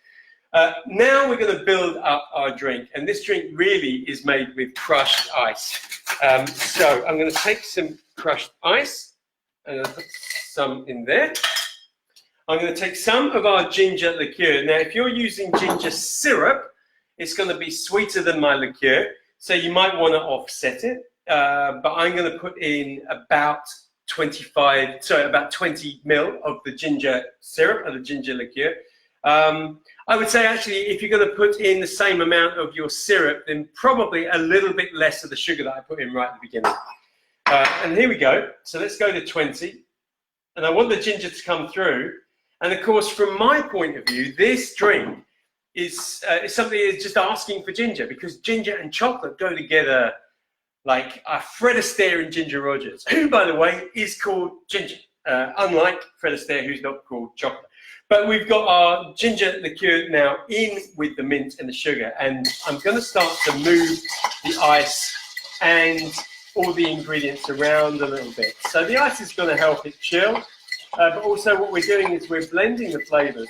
Now we're going to build up our drink, and this drink really is made with crushed ice. So I'm going to take some crushed ice, and I'll put some in there. I'm going to take some of our ginger liqueur. Now, if you're using ginger syrup, it's going to be sweeter than my liqueur, so you might want to offset it. But I'm going to put in about 20 ml of the ginger syrup or the ginger liqueur. I would say actually, if you're going to put in the same amount of your syrup, then probably a little bit less of the sugar that I put in right at the beginning. And here we go. So let's go to 20. And I want the ginger to come through. And of course, from my point of view, this drink is something that's just asking for ginger, because ginger and chocolate go together like Fred Astaire and Ginger Rogers, who, by the way, is called Ginger, unlike Fred Astaire, who's not called chocolate. But we've got our ginger liqueur now in with the mint and the sugar, and I'm going to start to move the ice and all the ingredients around a little bit. So the ice is going to help it chill. But also what we're doing is we're blending the flavors.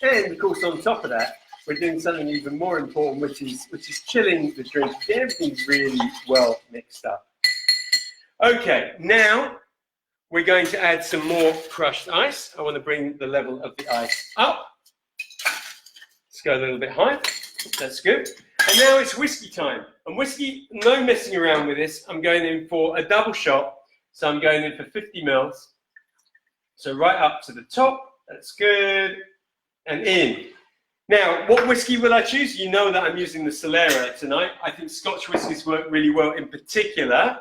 And of course, on top of that, we're doing something even more important, which is chilling the drink. Get everything really well mixed up. Okay, now we're going to add some more crushed ice. I want to bring the level of the ice up. Let's go a little bit high. That's good. And now it's whiskey time. And whiskey, no messing around with this. I'm going in for a double shot. So I'm going in for 50 mils. So right up to the top, that's good, and in. Now, what whiskey will I choose? You know that I'm using the Solera tonight. I think Scotch whiskies work really well. In particular,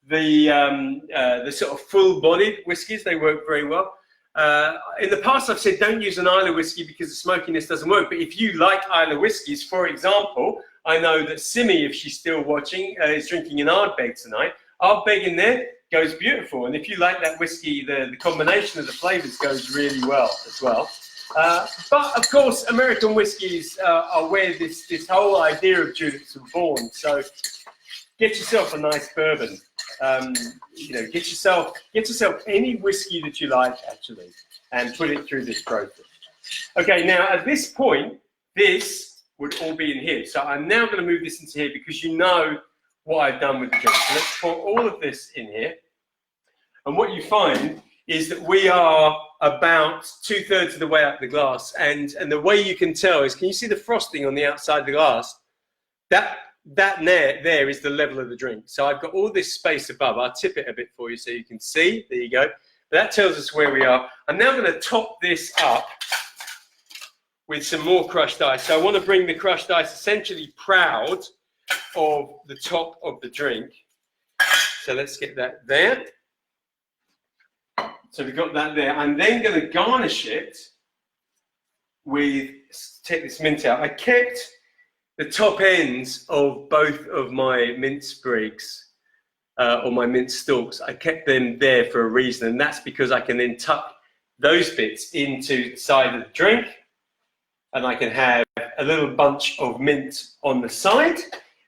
the sort of full-bodied whiskies, they work very well. In the past, I've said don't use an Islay whiskey because the smokiness doesn't work. But if you like Islay whiskies, for example, I know that Simi, if she's still watching, is drinking an Ardbeg tonight. Ardbeg in there goes beautiful. And if you like that whiskey, the combination of the flavors goes really well as well. But of course, American whiskies are where this whole idea of juleps were born. So get yourself a nice bourbon. You know, get yourself any whiskey that you like, actually, and put it through this process. Okay, now at this point, this would all be in here. So I'm now going to move this into here because you know what I've done with the drink. So let's pour all of this in here. And what you find is that we are about 2/3 of the way up the glass. And the way you can tell is, can you see the frosting on the outside of the glass? That there is the level of the drink. So I've got all this space above. I'll tip it a bit for you so you can see. There you go. That tells us where we are. I'm now going to top this up with some more crushed ice. So I want to bring the crushed ice essentially proud of the top of the drink. So let's get that there. So we've got that there. I'm then going to garnish it with, take this mint out. I kept the top ends of both of my mint sprigs or my mint stalks. I kept them there for a reason, and that's because I can then tuck those bits into the side of the drink, and I can have a little bunch of mint on the side.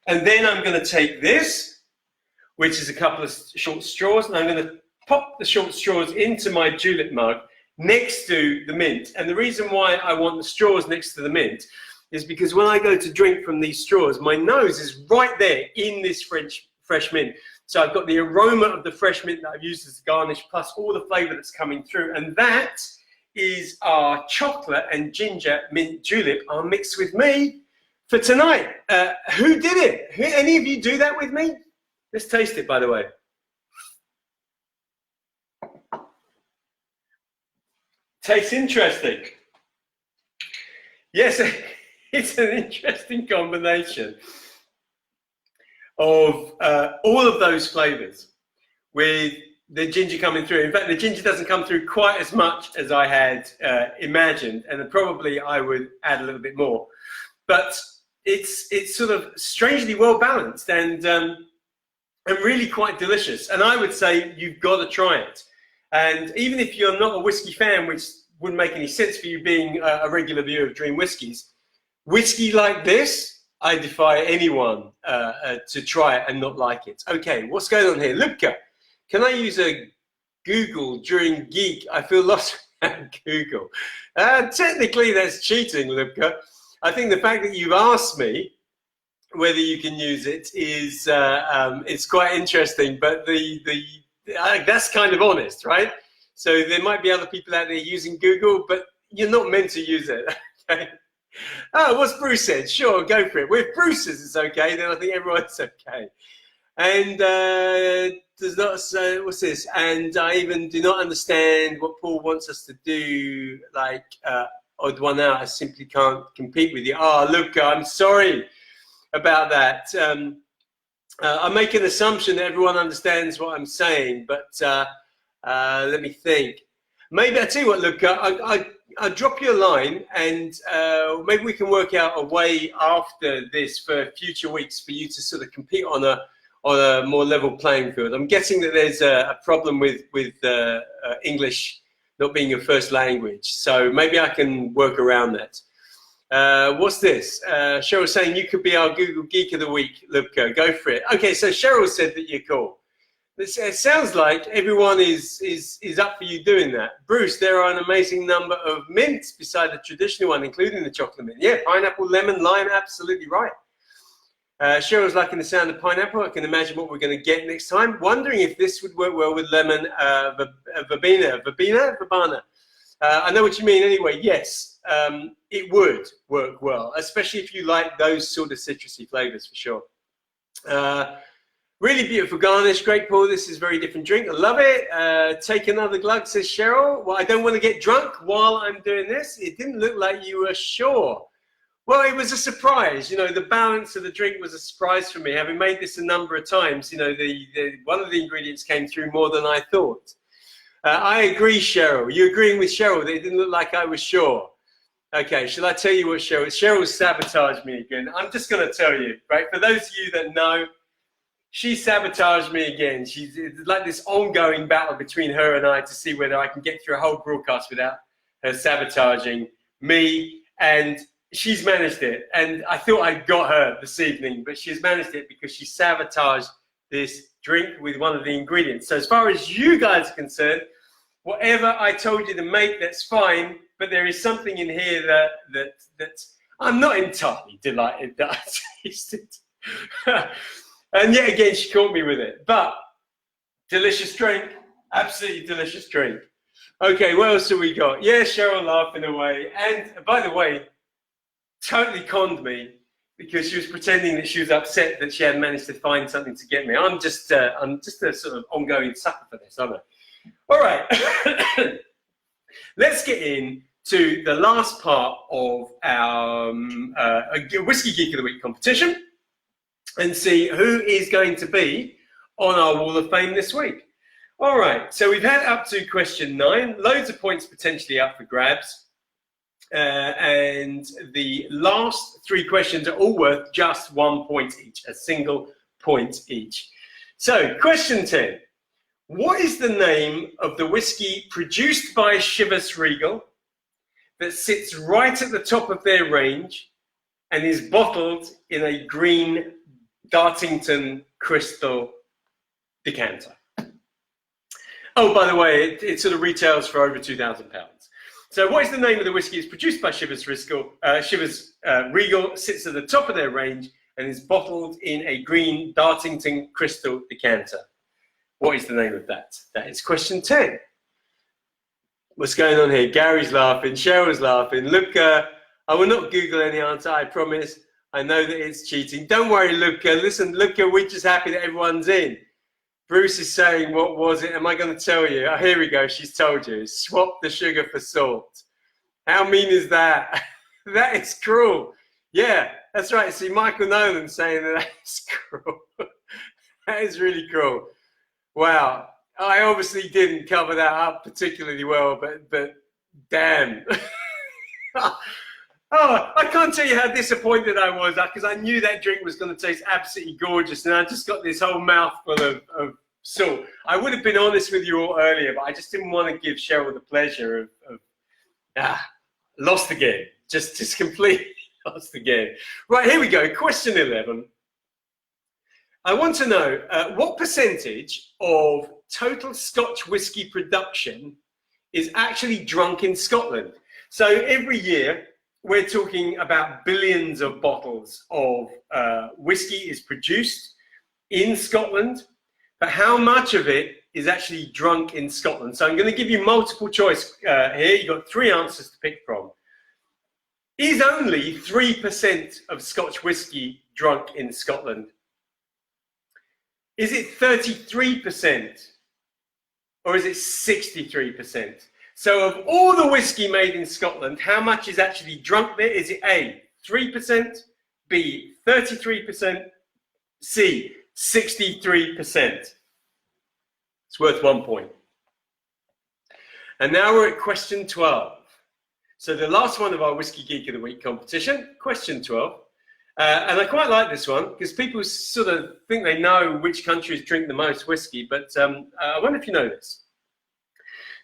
And then I'm going to take this, which is a couple of short straws, and I'm going to pop the short straws into my julep mug next to the mint. And the reason why I want the straws next to the mint is because when I go to drink from these straws, my nose is right there in this fresh mint. So I've got the aroma of the fresh mint that I've used as a garnish, plus all the flavor that's coming through. And that is our chocolate and ginger mint julep are mixed with me for tonight. Who did it? Any of you do that with me? Let's taste it, by the way. Tastes interesting. Yes, it's an interesting combination of all of those flavors with the ginger coming through. In fact, the ginger doesn't come through quite as much as I had imagined, and probably I would add a little bit more. But it's sort of strangely well balanced and really quite delicious. And I would say you've got to try it. And even if you're not a whiskey fan, which wouldn't make any sense for you being a regular viewer of Dream Whiskies, whiskey like this, I defy anyone to try it and not like it. Okay, what's going on here? Lubka, can I use a Google during Geek? I feel lost at Google. Technically, that's cheating, Lubka. I think the fact that you've asked me whether you can use it is it's quite interesting, but that's kind of honest, right? So there might be other people out there using Google, but you're not meant to use it. Okay. Oh, what's Bruce said? Sure, go for it. Well, if Bruce says it's okay, then I think everyone's okay. And does not say, what's this? And I even do not understand what Paul wants us to do, like odd one out. I simply can't compete with you. Oh, look, I'm sorry about that. I make an assumption that everyone understands what I'm saying, but let me think. Maybe I tell you what, look, I'll drop you a line, and maybe we can work out a way after this for future weeks for you to sort of compete on a more level playing field. I'm guessing that there's a problem with English not being your first language, so maybe I can work around that. What's this? Cheryl's saying you could be our Google Geek of the Week, Lubka. Go for it. Okay, so Cheryl said that you're cool. It sounds like everyone is up for you doing that. Bruce, there are an amazing number of mints beside the traditional one, including the chocolate mint. Yeah, pineapple, lemon, lime, absolutely right. Cheryl's liking the sound of pineapple. I can imagine what we're going to get next time. Wondering if this would work well with lemon verbena. I know what you mean anyway. Yes, it would work well, especially if you like those sort of citrusy flavors for sure. Really beautiful garnish. Great, Paul. This is a very different drink. I love it. Take another glug, says Cheryl. Well, I don't want to get drunk while I'm doing this. It didn't look like you were sure. Well, it was a surprise. You know, the balance of the drink was a surprise for me. Having made this a number of times, you know, one of the ingredients came through more than I thought. I agree, Cheryl. You agreeing with Cheryl that it didn't look like I was sure? Okay, shall I tell you what Cheryl sabotaged me again. I'm just going to tell you, right? For those of you that know, she sabotaged me again. It's like this ongoing battle between her and I to see whether I can get through a whole broadcast without her sabotaging me. And she's managed it. And I thought I got her this evening, but she's managed it because she sabotaged this drink with one of the ingredients. So as far as you guys are concerned, whatever I told you to make, that's fine. But there is something in here that I'm not entirely delighted that I tasted. And yet again, she caught me with it. But delicious drink, absolutely delicious drink. Okay, what else have we got? Yeah, Cheryl laughing away. And by the way, totally conned me because she was pretending that she was upset that she hadn't managed to find something to get me. I'm just a sort of ongoing sucker for this, aren't I? All right, let's get into the last part of our Whiskey Geek of the Week competition and see who is going to be on our Wall of Fame this week. All right, so we've had up to question 9, loads of points potentially up for grabs. And the last 3 questions are all worth just 1 point each, a single point each. So, question 10. What is the name of the whiskey produced by Chivas Regal that sits right at the top of their range and is bottled in a green Dartington crystal decanter? Oh, by the way, it sort of retails for over £2,000. So what is the name of the whiskey? It's produced by Chivas Regal, sits at the top of their range and is bottled in a green Dartington crystal decanter. What is the name of that? That is question 10. What's going on here? Gary's laughing, Cheryl's laughing. Luca, I will not Google any answer, I promise. I know that it's cheating. Don't worry, Luca. Listen, Luca, we're just happy that everyone's in. Bruce is saying, what was it? Am I going to tell you? Oh, here we go. She's told you. Swap the sugar for salt. How mean is that? That is cruel. Yeah, that's right. See, Michael Nolan saying that's cruel. That is really cruel. Wow. I obviously didn't cover that up particularly well, but damn. Oh, I can't tell you how disappointed I was because I knew that drink was going to taste absolutely gorgeous, and I just got this whole mouthful of salt. I would have been honest with you all earlier, but I just didn't want to give Cheryl the pleasure of lost again. Just completely lost again. Right, here we go. Question 11. I want to know what percentage of total Scotch whisky production is actually drunk in Scotland. So every year, we're talking about billions of bottles of whiskey is produced in Scotland, but how much of it is actually drunk in Scotland? So I'm going to give you multiple choice here. You've got 3 answers to pick from. Is only 3% of Scotch whisky drunk in Scotland? Is it 33%? Or is it 63%? So of all the whiskey made in Scotland, how much is actually drunk there? Is it A, 3%, B, 33%, C, 63%? It's worth 1 point. And now we're at question 12. So the last one of our Whiskey Geek of the Week competition, question 12. And I quite like this one because people sort of think they know which countries drink the most whiskey, but I wonder if you know this.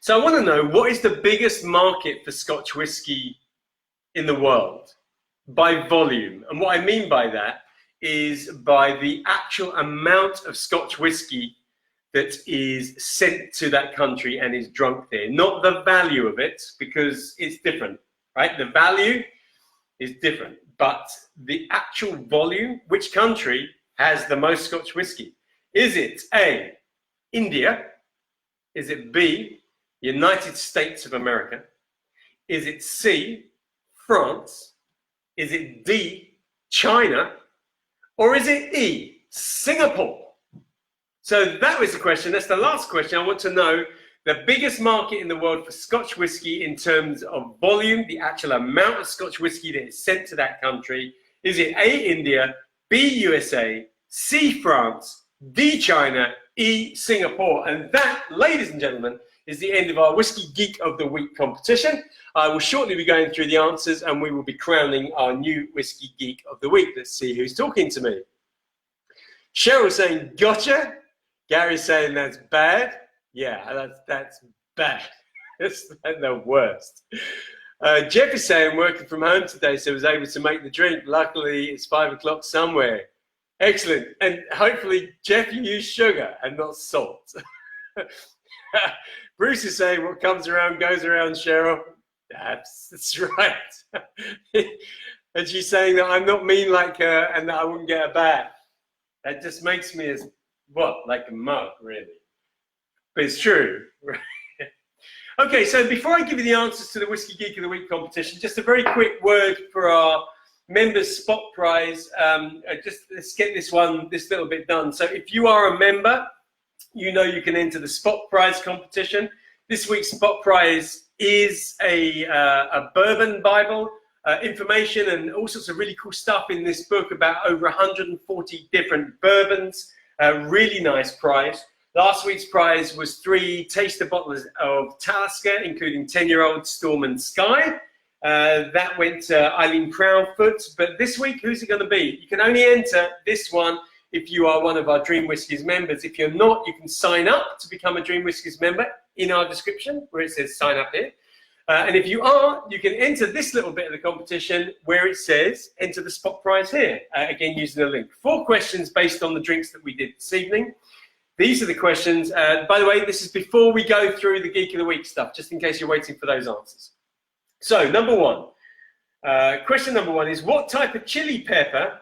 So I want to know, what is the biggest market for Scotch whisky in the world by volume? And what I mean by that is by the actual amount of Scotch whisky that is sent to that country and is drunk there. Not the value of it, because it's different, right? The value is different, but the actual volume, which country has the most Scotch whisky? Is it A, India? Is it B, United States of America? Is it C, France? Is it D, China? Or is it E, Singapore? So that was the question. That's the last question. I want to know the biggest market in the world for Scotch whisky in terms of volume, the actual amount of Scotch whisky that is sent to that country? Is it A, India, B, USA, C, France, D, China, E, Singapore? And that, ladies and gentlemen, is the end of our Whiskey Geek of the Week competition. I will shortly be going through the answers and we will be crowning our new Whiskey Geek of the Week. Let's see who's talking to me. Cheryl saying, gotcha. Gary saying, that's bad. Yeah, that's bad. That's the worst. Jeff is saying, working from home today, so was able to make the drink. Luckily, it's 5 o'clock somewhere. Excellent. And hopefully, Jeff, you use sugar and not salt. Bruce is saying, what comes around goes around, Cheryl. That's right. And she's saying that I'm not mean like her and that I wouldn't get a bath. That just makes me as, what, like a mug, really. But it's true. Okay, so before I give you the answers to the Whiskey Geek of the Week competition, just a very quick word for our members spot prize. Just let's get this little bit done. So if you are a member, you know you can enter the spot prize competition. This week's spot prize is a bourbon Bible, information and all sorts of really cool stuff in this book about over 140 different bourbons. Really nice prize. Last week's prize was 3 taster bottles of Talisker, including 10-year-old Storm and Sky. That went to Eileen Proudfoot. But this week, who's it going to be? You can only enter this one if you are one of our Dream Whiskies members. If you're not, you can sign up to become a Dream Whiskies member in our description where it says sign up here. And if you are, you can enter this little bit of the competition where it says enter the spot prize here. Again, using the link. 4 questions based on the drinks that we did this evening. These are the questions. By the way, this is before we go through the Geek of the Week stuff, just in case you're waiting for those answers. So, number 1. Question number 1 is, what type of chili pepper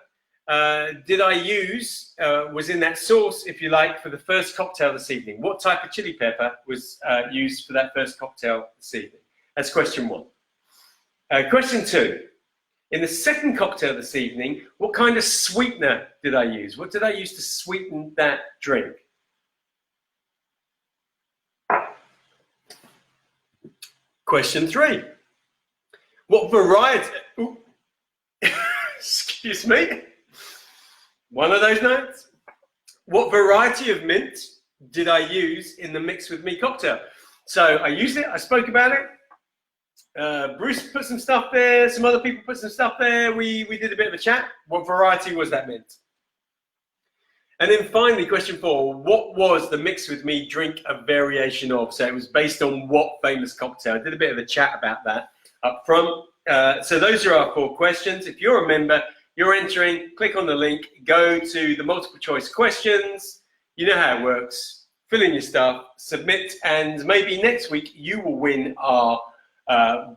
did I use, was in that sauce, if you like, for the first cocktail this evening? What type of chili pepper was used for that first cocktail this evening? That's question 1. Question 2. In the second cocktail this evening, what kind of sweetener did I use? What did I use to sweeten that drink? Question 3. What variety? Ooh. Excuse me. One of those notes. What variety of mint did I use in the Mix With Me cocktail? So I used it. I spoke about it. Bruce put some stuff there. Some other people put some stuff there. We did a bit of a chat. What variety was that mint? And then finally, question 4, what was the Mix With Me drink a variation of? So it was based on what famous cocktail? I did a bit of a chat about that up front. So those are our 4 questions. If you're a member, you're entering, click on the link, go to the multiple choice questions. You know how it works. Fill in your stuff, submit, and maybe next week you will win our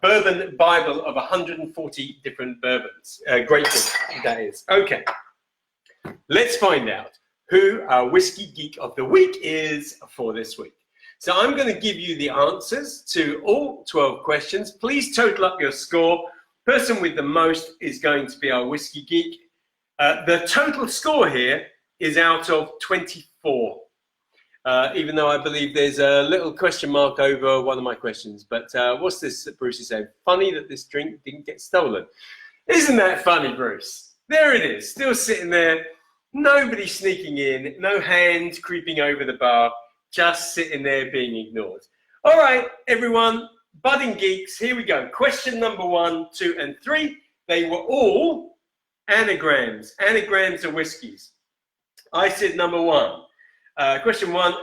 bourbon Bible of 140 different bourbons. Great thing, that is. Okay, let's find out who our Whiskey Geek of the Week is for this week. So I'm going to give you the answers to all 12 questions. Please total up your score. Person with the most is going to be our Whiskey Geek. The total score here is out of 24, even though I believe there's a little question mark over one of my questions. But what's this that Bruce is saying? Funny that this drink didn't get stolen. Isn't that funny, Bruce? There it is, still sitting there. Nobody sneaking in, no hand creeping over the bar, just sitting there being ignored. All right, everyone, budding geeks, here we go. Question number 1, 2, and 3. They were all anagrams of whiskies. I said number 1. Question 1,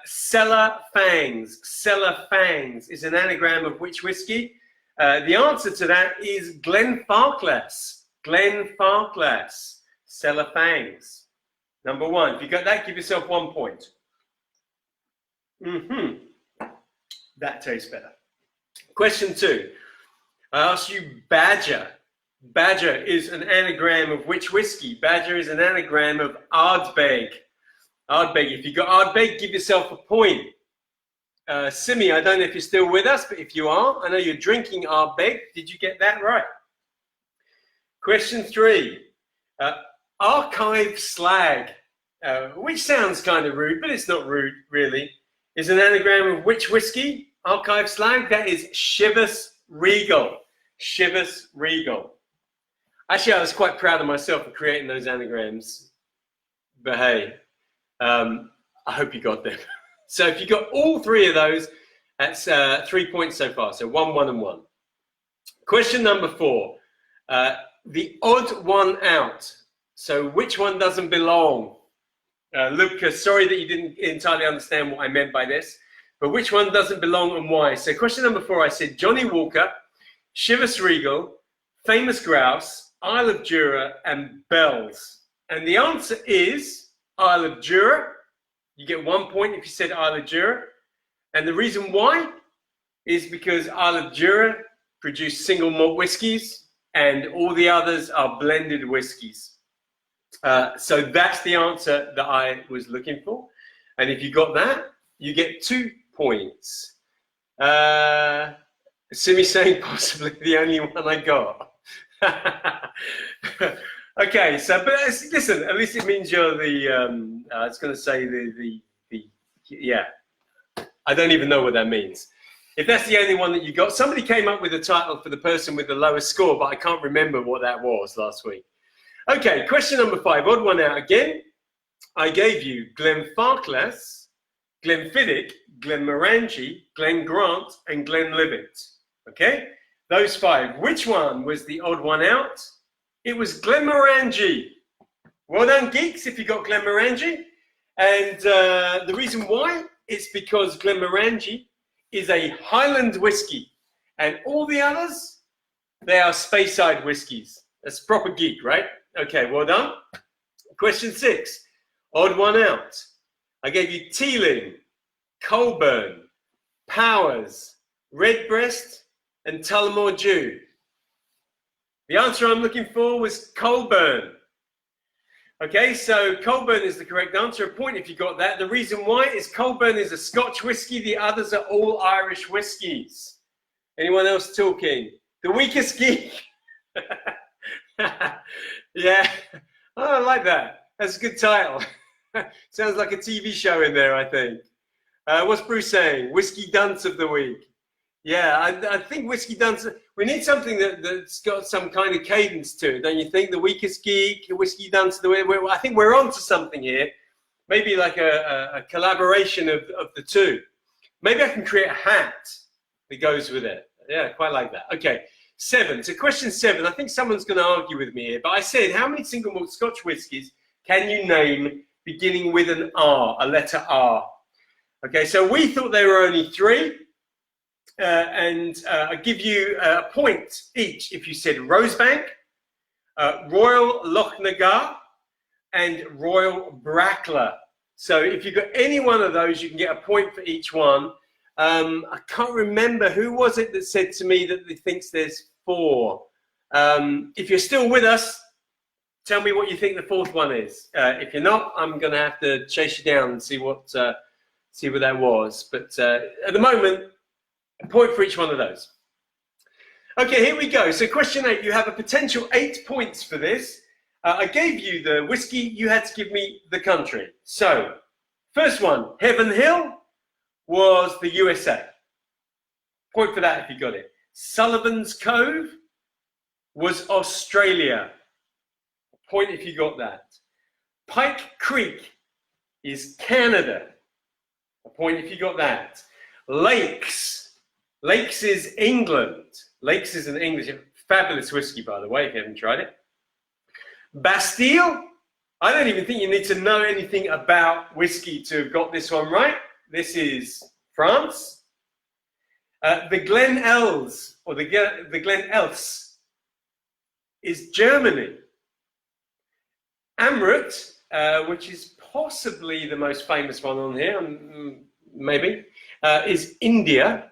Cellar Fangs. Cellar Fangs is an anagram of which whiskey? The answer to that is Glenfarclas. Glenfarclas. Cellar Fangs. Number 1. If you got that, give yourself 1 point. That tastes better. Question 2. I asked you Badger. Badger is an anagram of which whiskey? Badger is an anagram of Ardbeg. Ardbeg. If you got Ardbeg, give yourself a point. Simi, I don't know if you're still with us, but if you are, I know you're drinking Ardbeg. Did you get that right? Question 3. Archive slag, which sounds kind of rude, but it's not rude, really. is an anagram of which whiskey? Archive slang. That is Chivas Regal. Chivas Regal. Actually, I was quite proud of myself for creating those anagrams. But hey, I hope you got them. So if you got all three of those, that's 3 points so far. So 1, 1, and 1. Question number 4. The odd one out. So which one doesn't belong? Lucas, sorry that you didn't entirely understand what I meant by this, but which one doesn't belong and why? So question number 4, I said Johnny Walker, Chivas Regal, Famous Grouse, Isle of Jura, and Bells. And the answer is Isle of Jura. You get 1 point if you said Isle of Jura. And the reason why is because Isle of Jura produce single malt whiskies and all the others are blended whiskies. So that's the answer that I was looking for. And if you got that, you get 2 points. Simi saying possibly the only one I got. Okay, so but listen, at least it means you're the. I was going to say the yeah. I don't even know what that means. If that's the only one that you got, somebody came up with a title for the person with the lowest score, but I can't remember what that was last week. Okay, question number 5, odd one out again. I gave you Glenfarclas, Glenfiddich, Glenmorangie, Glengrant, and Glenlivet. Okay, those 5. Which one was the odd one out? It was Glenmorangie. Well done, geeks, if you got Glenmorangie. And the reason why is because Glenmorangie is a Highland whiskey, and all the others, they are Speyside whiskies. That's proper geek, right? Okay, well done. Question 6, odd one out. I gave you Teeling, Colburn, Powers, Redbreast, and Tullamore Dew. The answer I'm looking for was Colburn. Okay, so Colburn is the correct answer. A point if you got that. The reason why is Colburn is a Scotch whiskey. The others are all Irish whiskies. Anyone else talking? The weakest geek. Yeah, oh, I like that. That's a good title. Sounds like a TV show in there, I think. What's Bruce saying? Whiskey Dunce of the week. Yeah, I think Whiskey Dunce, we need something that's got some kind of cadence to it, don't you think? The weakest geek, Whiskey Dunce of the week. I think we're on to something here. Maybe like a collaboration of the two. Maybe I can create a hat that goes with it. Yeah, quite like that. Okay, 7. So question 7, I think someone's going to argue with me here, but I said, how many single malt Scotch whiskies can you name beginning with an R, a letter R? Okay, so we thought there were only 3. And I give you a point each if you said Rosebank, Royal Lochnagar, and Royal Brackler. So if you got any one of those, you can get a point for each one. I can't remember who was it that said to me that he thinks there's 4. If you're still with us, tell me what you think the 4th one is. If you're not, I'm going to have to chase you down and see what that was. But at the moment, a point for each one of those. Okay, here we go. So question 8, you have a potential 8 points for this. I gave you the whiskey, you had to give me the country. So, first one, Heaven Hill was the USA. Point for that if you got it. Sullivan's Cove was Australia. Point if you got that. Pike Creek is Canada. A point if you got that. Lakes is England. Lakes is an English, fabulous whiskey, by the way, if you haven't tried it. Bastille, I don't even think you need to know anything about whiskey to have got this one right. This is France. The Glen Els, or the Glen Elfs, is Germany. Amrut, which is possibly the most famous one on here, maybe, is India.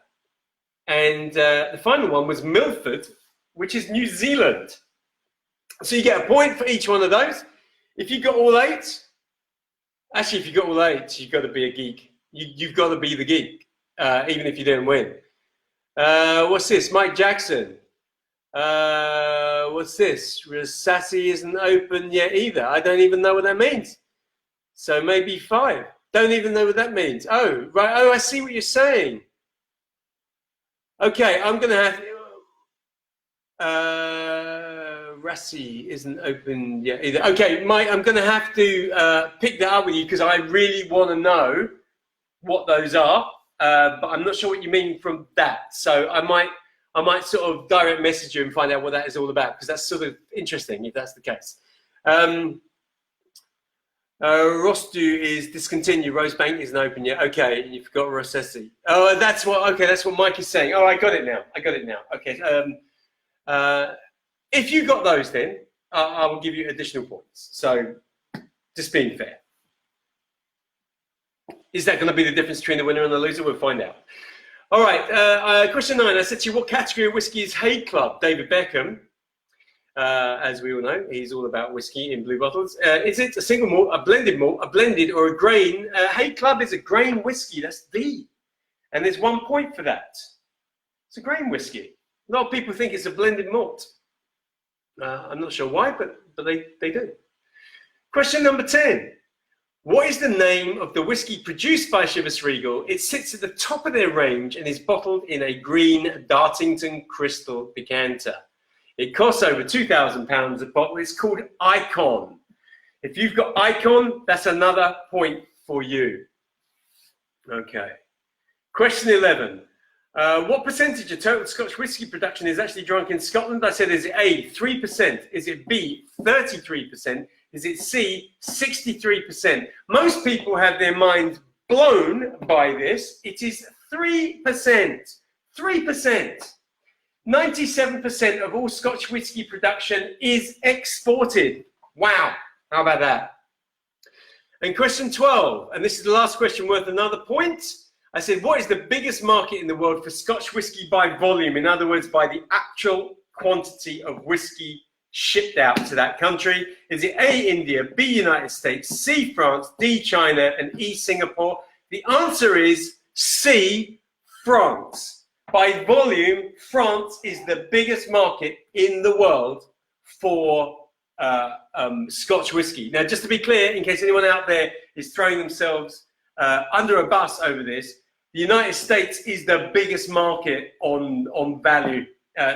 And the final one was Milford, which is New Zealand. So you get a point for each one of those. If you got all 8, actually, if you got all 8, you've got to be a geek. You've got to be the geek, even if you didn't win. What's this? Mike Jackson. What's this? Sassy isn't open yet either. I don't even know what that means. So maybe 5. Don't even know what that means. Oh, right. Oh, I see what you're saying. Okay, I'm going to have... Rassi isn't open yet either. Okay, Mike, I'm going to have to pick that up with you because I really want to know what those are, but I'm not sure what you mean from that. So I might sort of direct message you and find out what that is all about, because that's sort of interesting if that's the case. Rostu is discontinued. Rosebank isn't open yet. Okay, you forgot Rossessi. Oh, that's what Mike is saying. Oh, I got it now. Okay. If you got those, then I will give you additional points. So just being fair. Is that going to be the difference between the winner and the loser? We'll find out. All right, question 9. I said to you, what category of whiskey is Hague Club? David Beckham, as we all know, he's all about whiskey in blue bottles. Is it a single malt, a blended malt, a blended, or a grain? Hague Club is a grain whiskey. That's D. And there's 1 point for that. It's a grain whiskey. A lot of people think it's a blended malt. I'm not sure why, but they do. Question number 10. What is the name of the whiskey produced by Chivas Regal? It sits at the top of their range and is bottled in a green Dartington crystal decanter. It costs over £2,000 a bottle. It's called Icon. If you've got Icon, that's another point for you. Okay. Question 11. What percentage of total Scotch whisky production is actually drunk in Scotland? I said, is it A, 3%? Is it B, 33%? Is it C, 63%? Most people have their minds blown by this. It is 3%. 3%. 97% of all Scotch whisky production is exported. Wow. How about that? And question 12, and this is the last question worth another point. I said, what is the biggest market in the world for Scotch whisky by volume? In other words, by the actual quantity of whisky shipped out to that country. Is it A, India, B, United States, C, France, D, China, and E, Singapore? The answer is C, France. By volume, France is the biggest market in the world for Scotch whisky. Now, just to be clear, in case anyone out there is throwing themselves under a bus over this, the United States is the biggest market on value.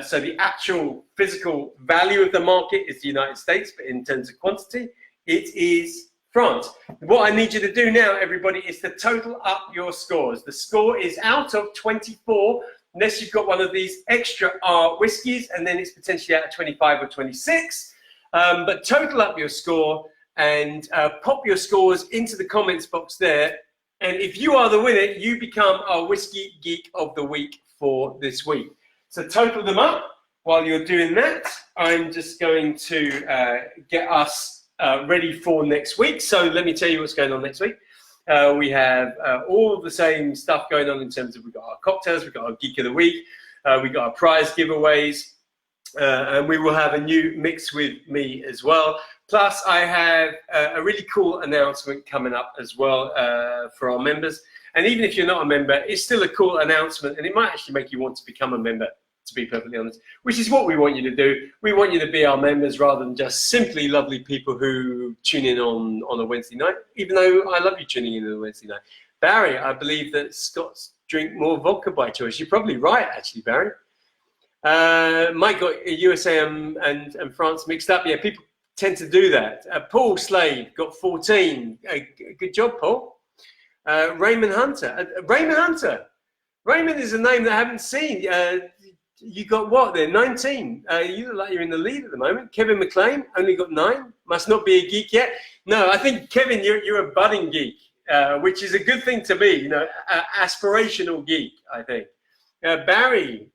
So the actual physical value of the market is the United States, but in terms of quantity, it is France. What I need you to do now, everybody, is to total up your scores. The score is out of 24, unless you've got one of these extra R whiskies, and then it's potentially out of 25 or 26. But total up your score and pop your scores into the comments box there. And if you are the winner, you become our Whiskey Geek of the Week for this week. So total them up. While you're doing that, I'm just going to get us ready for next week. So let me tell you what's going on next week. We have all of the same stuff going on in terms of, we've got our cocktails, we've got our Geek of the Week, we've got our prize giveaways, and we will have a new mix with me as well. Plus, I have a really cool announcement coming up as well for our members. And even if you're not a member, it's still a cool announcement, and it might actually make you want to become a member, to be perfectly honest, which is what we want you to do. We want you to be our members rather than just simply lovely people who tune in on a Wednesday night, even though I love you tuning in on a Wednesday night. Barry, I believe that Scots drink more vodka by choice. You're probably right, actually, Barry. Mike got USA and France mixed up. Yeah, people tend to do that. Paul Slade got 14. Good job, Paul. Raymond Hunter. Raymond is a name that I haven't seen. You got what there? 19. You look like you're in the lead at the moment. Kevin McLean only got 9. Must not be a geek yet. No, I think, Kevin, you're a budding geek, which is a good thing to be. You know, aspirational geek, I think. Barry,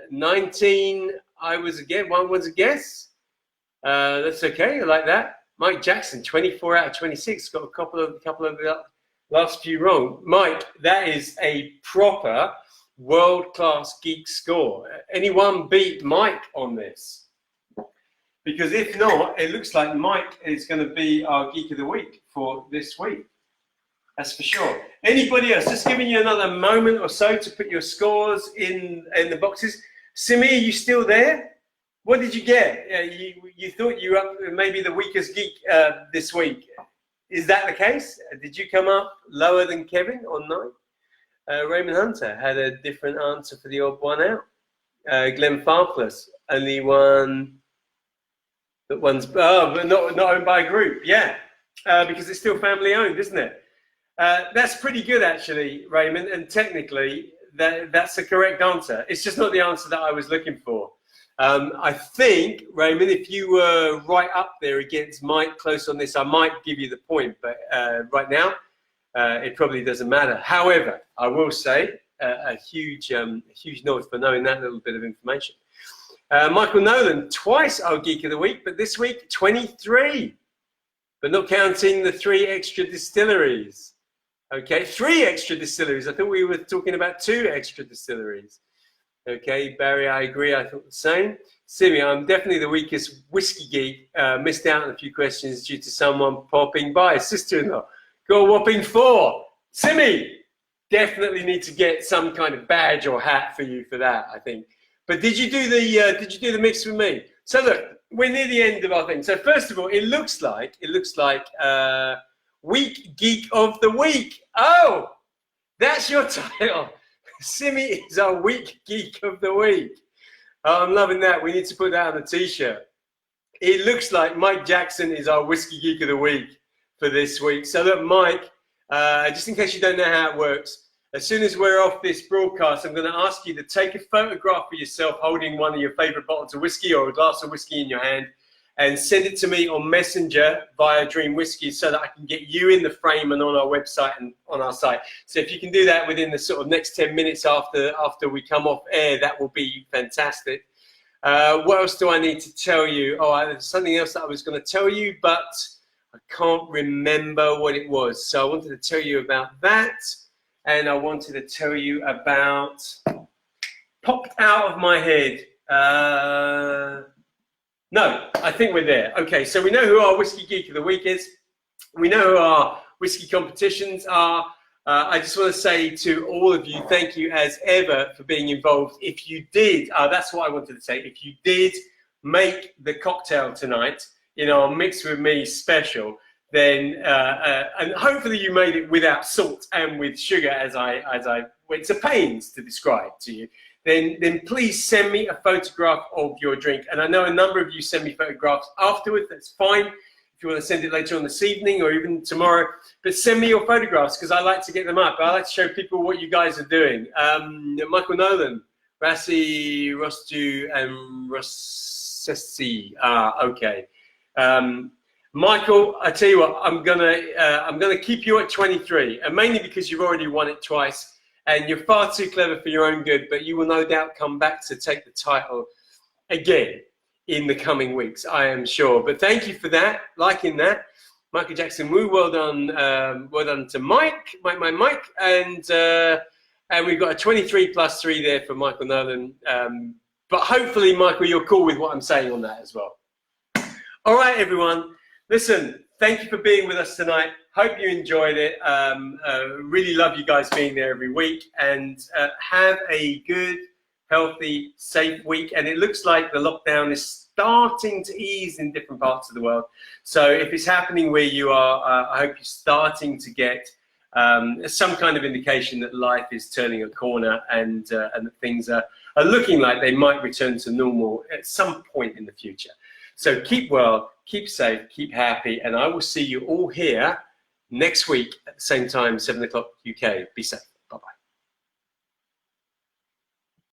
19. One was a guess. That's okay. I like that. Mike Jackson, 24 out of 26. Got a couple of the last few wrong. Mike, that is a proper world-class geek score. Anyone beat Mike on this? Because if not, it looks like Mike is going to be our Geek of the Week for this week. That's for sure. Anybody else? Just giving you another moment or so to put your scores in the boxes. Simi, are you still there? What did you get? You thought you were up maybe the weakest geek this week. is that the case? Did you come up lower than Kevin on 9? Raymond Hunter had a different answer for the odd one out. Glenfarclas, only one that one's but not owned by a group. Yeah, because it's still family owned, isn't it? That's pretty good actually, Raymond, and technically that's the correct answer. It's just not the answer that I was looking for. I think, Raymond, if you were right up there against Mike close on this, I might give you the point, but right now it probably doesn't matter. However, I will say a huge nod for knowing that little bit of information. Michael Nolan, twice our Geek of the Week, but this week 23, but not counting the 3 extra distilleries. Okay, 3 extra distilleries. I thought we were talking about 2 extra distilleries. Okay, Barry, I agree. I thought the same. Simi, I'm definitely the weakest whiskey geek. Missed out on a few questions due to someone popping by. Sister-in-law, got a whopping 4. Simi, definitely need to get some kind of badge or hat for you for that, I think. But did you do the mix with me? So look, we're near the end of our thing. So first of all, it looks like Week Geek of the Week. Oh, that's your title. Simi is our Week Geek of the Week. Oh, I'm loving that. We need to put that on a t-shirt. It looks like Mike Jackson is our Whiskey Geek of the Week for this week. So look, Mike, just in case you don't know how it works, as soon as we're off this broadcast, I'm going to ask you to take a photograph of yourself holding one of your favorite bottles of whiskey or a glass of whiskey in your hand and send it to me on Messenger via Dream Whiskey so that I can get you in the frame and on our website and on our site. So if you can do that within the sort of next 10 minutes after we come off air, that will be fantastic. What else do I need to tell you? Oh, there's something else that I was going to tell you, but I can't remember what it was. So I wanted to tell you about that. And I wanted to tell you about, popped out of my head. No, I think we're there. Okay, so we know who our Whiskey Geek of the Week is. We know who our whiskey competitions are. I just want to say to all of you, thank you as ever for being involved. If you did, that's what I wanted to say. If you did make the cocktail tonight in our Mix With Me special, then and hopefully you made it without salt and with sugar, as I went to pains to describe to you. Then please send me a photograph of your drink. And I know a number of you send me photographs afterwards. That's fine if you want to send it later on this evening or even tomorrow. But send me your photographs because I like to get them up. I like to show people what you guys are doing. Michael Nolan, Rassi, Rostu, and Rossessi. Okay. Michael, I tell you what, I'm gonna keep you at 23, and mainly because you've already won it twice, and you're far too clever for your own good. But you will no doubt come back to take the title again in the coming weeks, I am sure. But thank you for that, liking that, Michael Jackson. Woo, well done to Mike, and we've got a 23 plus 3 there for Michael Nolan. But hopefully, Michael, you're cool with what I'm saying on that as well. All right, everyone. Listen, thank you for being with us tonight. Hope you enjoyed it. Really love you guys being there every week. And have a good, healthy, safe week. And it looks like the lockdown is starting to ease in different parts of the world. So if it's happening where you are, I hope you're starting to get some kind of indication that life is turning a corner and that things are looking like they might return to normal at some point in the future. So keep well, keep safe, keep happy, and I will see you all here next week at the same time, 7 o'clock UK. Be safe.